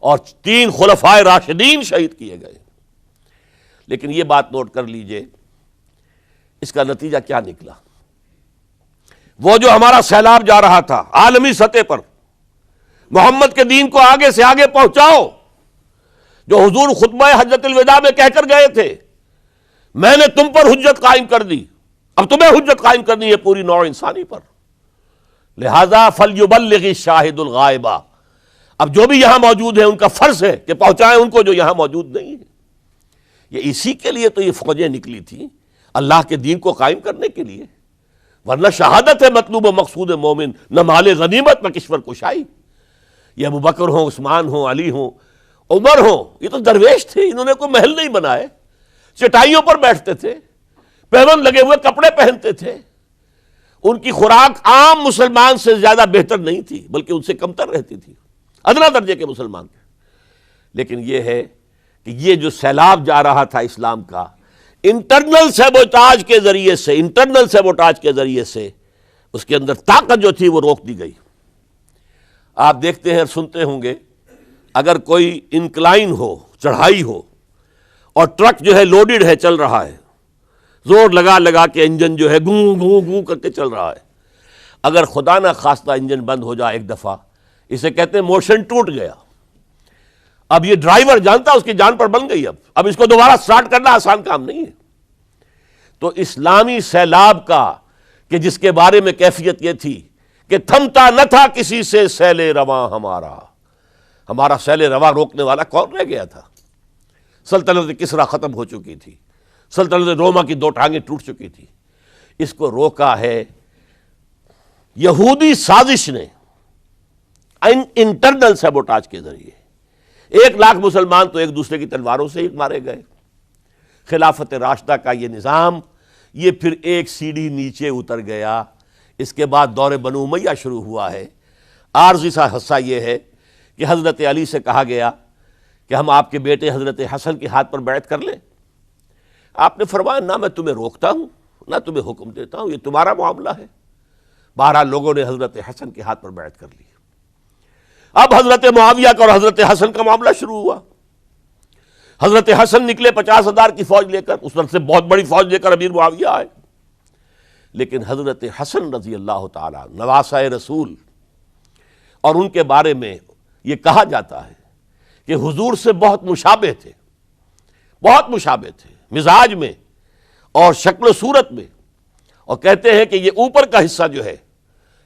اور 3 خلفائے راشدین شہید کیے گئے۔ لیکن یہ بات نوٹ کر لیجئے، اس کا نتیجہ کیا نکلا؟ وہ جو ہمارا سیلاب جا رہا تھا عالمی سطح پر، محمد کے دین کو آگے سے آگے پہنچاؤ، جو حضور خطبہ حجۃ الوداع میں کہہ کر گئے تھے، میں نے تم پر حجت قائم کر دی، اب تمہیں حجت قائم کرنی ہے پوری نوع انسانی پر، لہذا فلیبلغ الشاہد الغائب۔ اب جو بھی یہاں موجود ہیں ان کا فرض ہے کہ پہنچائیں ان کو جو یہاں موجود نہیں ہے۔ یہ اسی کے لیے تو یہ فوجیں نکلی تھیں، اللہ کے دین کو قائم کرنے کے لیے، ورنہ شہادت ہے مطلوب و مقصود مومن، نہ مال غنیمت نہ کشور کشائی۔ یہ ابو بکر ہوں، عثمان ہوں، علی ہوں، عمر ہوں، یہ تو درویش تھے، انہوں نے کوئی محل نہیں بنائے، چٹائیوں پر بیٹھتے تھے، پیون لگے ہوئے کپڑے پہنتے تھے، ان کی خوراک عام مسلمان سے زیادہ بہتر نہیں تھی بلکہ ان سے کمتر رہتی تھی، ادنا درجے کے مسلمان تھے۔ لیکن یہ ہے کہ یہ جو سیلاب جا رہا تھا اسلام کا، انٹرنل سیبوٹاج کے ذریعے سے اس کے اندر طاقت جو تھی وہ روک دی گئی۔ آپ دیکھتے ہیں اور سنتے ہوں گے، اگر کوئی انکلائن ہو، چڑھائی ہو، اور ٹرک جو ہے لوڈڈ ہے، چل رہا ہے، زور لگا لگا کے انجن جو ہے گوں گوں گوں کر کے چل رہا ہے. اگر خدا نہ خواستہ انجن بند ہو جائے ایک دفعہ، اسے کہتے ہیں موشن ٹوٹ گیا. اب یہ ڈرائیور جانتا اس کی جان پر بن گئی. اب اس کو دوبارہ سٹارٹ کرنا آسان کام نہیں ہے. تو اسلامی سیلاب کا کہ جس کے بارے میں کیفیت یہ تھی کہ تھمتا نہ تھا کسی سے سیل رواں ہمارا سیل رواں روکنے والا کون رہ گیا تھا؟ سلطنت کسریٰ ختم ہو چکی تھی، سلطنت روما کی 2 ٹانگیں ٹوٹ چکی تھی. اس کو روکا ہے یہودی سازش نے انٹرنل سیبوٹاج کے ذریعے. 1 لاکھ مسلمان تو ایک دوسرے کی تلواروں سے ہی مارے گئے. خلافت راشدہ کا یہ نظام یہ پھر ایک سیڑھی نیچے اتر گیا. اس کے بعد دور بنو امیہ شروع ہوا ہے. عارضی سا حصہ یہ ہے کہ حضرت علی سے کہا گیا کہ ہم آپ کے بیٹے حضرت حسن کے ہاتھ پر بیعت کر لیں. آپ نے فرمایا نہ میں تمہیں روکتا ہوں نہ تمہیں حکم دیتا ہوں، یہ تمہارا معاملہ ہے. بہرحال لوگوں نے حضرت حسن کے ہاتھ پر بیعت کر لی. اب حضرت معاویہ کا اور حضرت حسن کا معاملہ شروع ہوا. حضرت حسن نکلے 50,000 کی فوج لے کر، اس وقت سے بہت بڑی فوج لے کر امیر معاویہ آئے. لیکن حضرت حسن رضی اللہ تعالیٰ نواسۂ رسول، اور ان کے بارے میں یہ کہا جاتا ہے کہ حضور سے بہت مشابہ تھے، بہت مشابہ تھے مزاج میں اور شکل و صورت میں. اور کہتے ہیں کہ یہ اوپر کا حصہ جو ہے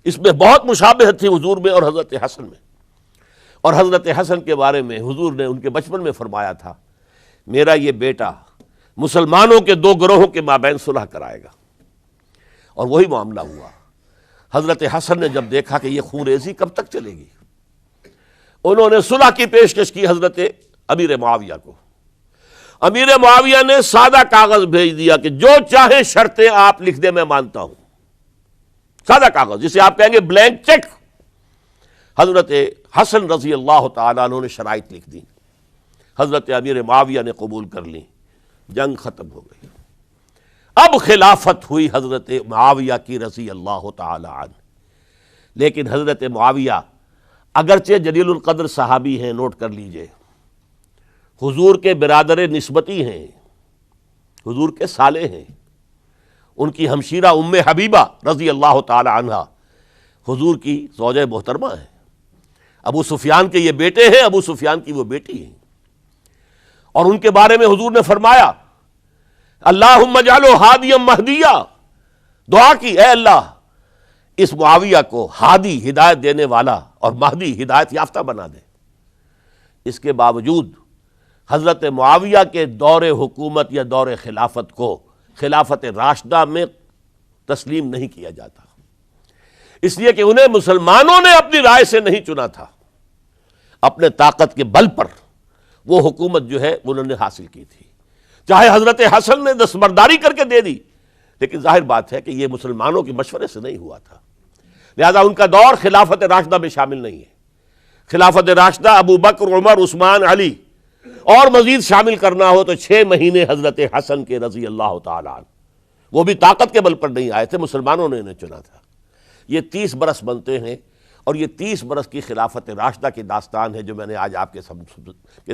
اس میں بہت مشابہت تھی حضور میں اور حضرت حسن میں. اور حضرت حسن کے بارے میں حضور نے ان کے بچپن میں فرمایا تھا میرا یہ بیٹا مسلمانوں کے 2 گروہوں کے مابین صلح کرائے گا. اور وہی معاملہ ہوا. حضرت حسن نے جب دیکھا کہ یہ خون ریزی کب تک چلے گی، انہوں نے صلح کی پیشکش کی حضرت امیر معاویہ کو. امیر معاویہ نے سادہ کاغذ بھیج دیا کہ جو چاہے شرطیں آپ لکھ دیں میں مانتا ہوں. سادہ کاغذ جسے آپ کہیں گے بلینک چیک. حضرت حسن رضی اللہ تعالیٰ عنہ نے شرائط لکھ دی، حضرت امیر معاویہ نے قبول کر لی. جنگ ختم ہو گئی. اب خلافت ہوئی حضرت معاویہ کی رضی اللہ تعالی عنہ. لیکن حضرت معاویہ اگرچہ جلیل القدر صحابی ہیں، نوٹ کر لیجئے، حضور کے برادر نسبتی ہیں، حضور کے سالے ہیں. ان کی ہمشیرہ ام حبیبہ رضی اللہ تعالی عنہ حضور کی زوجہ محترمہ ہیں. ابو سفیان کے یہ بیٹے ہیں، ابو سفیان کی وہ بیٹی ہیں. اور ان کے بارے میں حضور نے فرمایا اللہم اجعلہ ہادیا مہدیا. دعا کی اے اللہ اس معاویہ کو ہادی ہدایت دینے والا اور مہدی ہدایت یافتہ بنا دے. اس کے باوجود حضرت معاویہ کے دور حکومت یا دور خلافت کو خلافت راشدہ میں تسلیم نہیں کیا جاتا، اس لیے کہ انہیں مسلمانوں نے اپنی رائے سے نہیں چنا تھا. اپنے طاقت کے بل پر وہ حکومت جو ہے انہوں نے حاصل کی تھی. چاہے حضرت حسن نے دستبرداری کر کے دے دی، لیکن ظاہر بات ہے کہ یہ مسلمانوں کے مشورے سے نہیں ہوا تھا. لہذا ان کا دور خلافت راشدہ میں شامل نہیں ہے. خلافت راشدہ ابو بکر، عمر، عثمان، علی اور مزید شامل کرنا ہو تو 6 مہینے حضرت حسن کے رضی اللہ تعالی عنہ. وہ بھی طاقت کے بل پر نہیں آئے تھے، مسلمانوں نے انہیں چنا تھا. یہ 30 برس بنتے ہیں، اور یہ 30 برس کی خلافت راشدہ کی داستان ہے جو میں نے آج آپ کے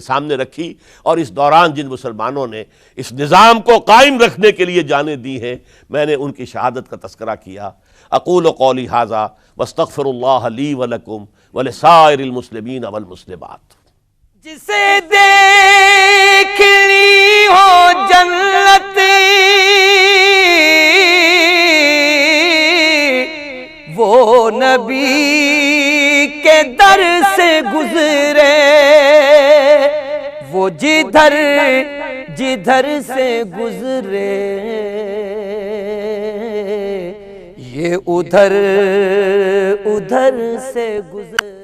سامنے رکھی. اور اس دوران جن مسلمانوں نے اس نظام کو قائم رکھنے کے لیے جانیں دی ہیں، میں نے ان کی شہادت کا تذکرہ کیا. اقول قولی ھذا واستغفر اللہ لی ولکم ولسائر المسلمین والمسلمات. جسے دیکھنی ہو جنت وہ نبی کے در سے گزرے، وہ جدھر سے گزرے یہ ادھر سے گزرے.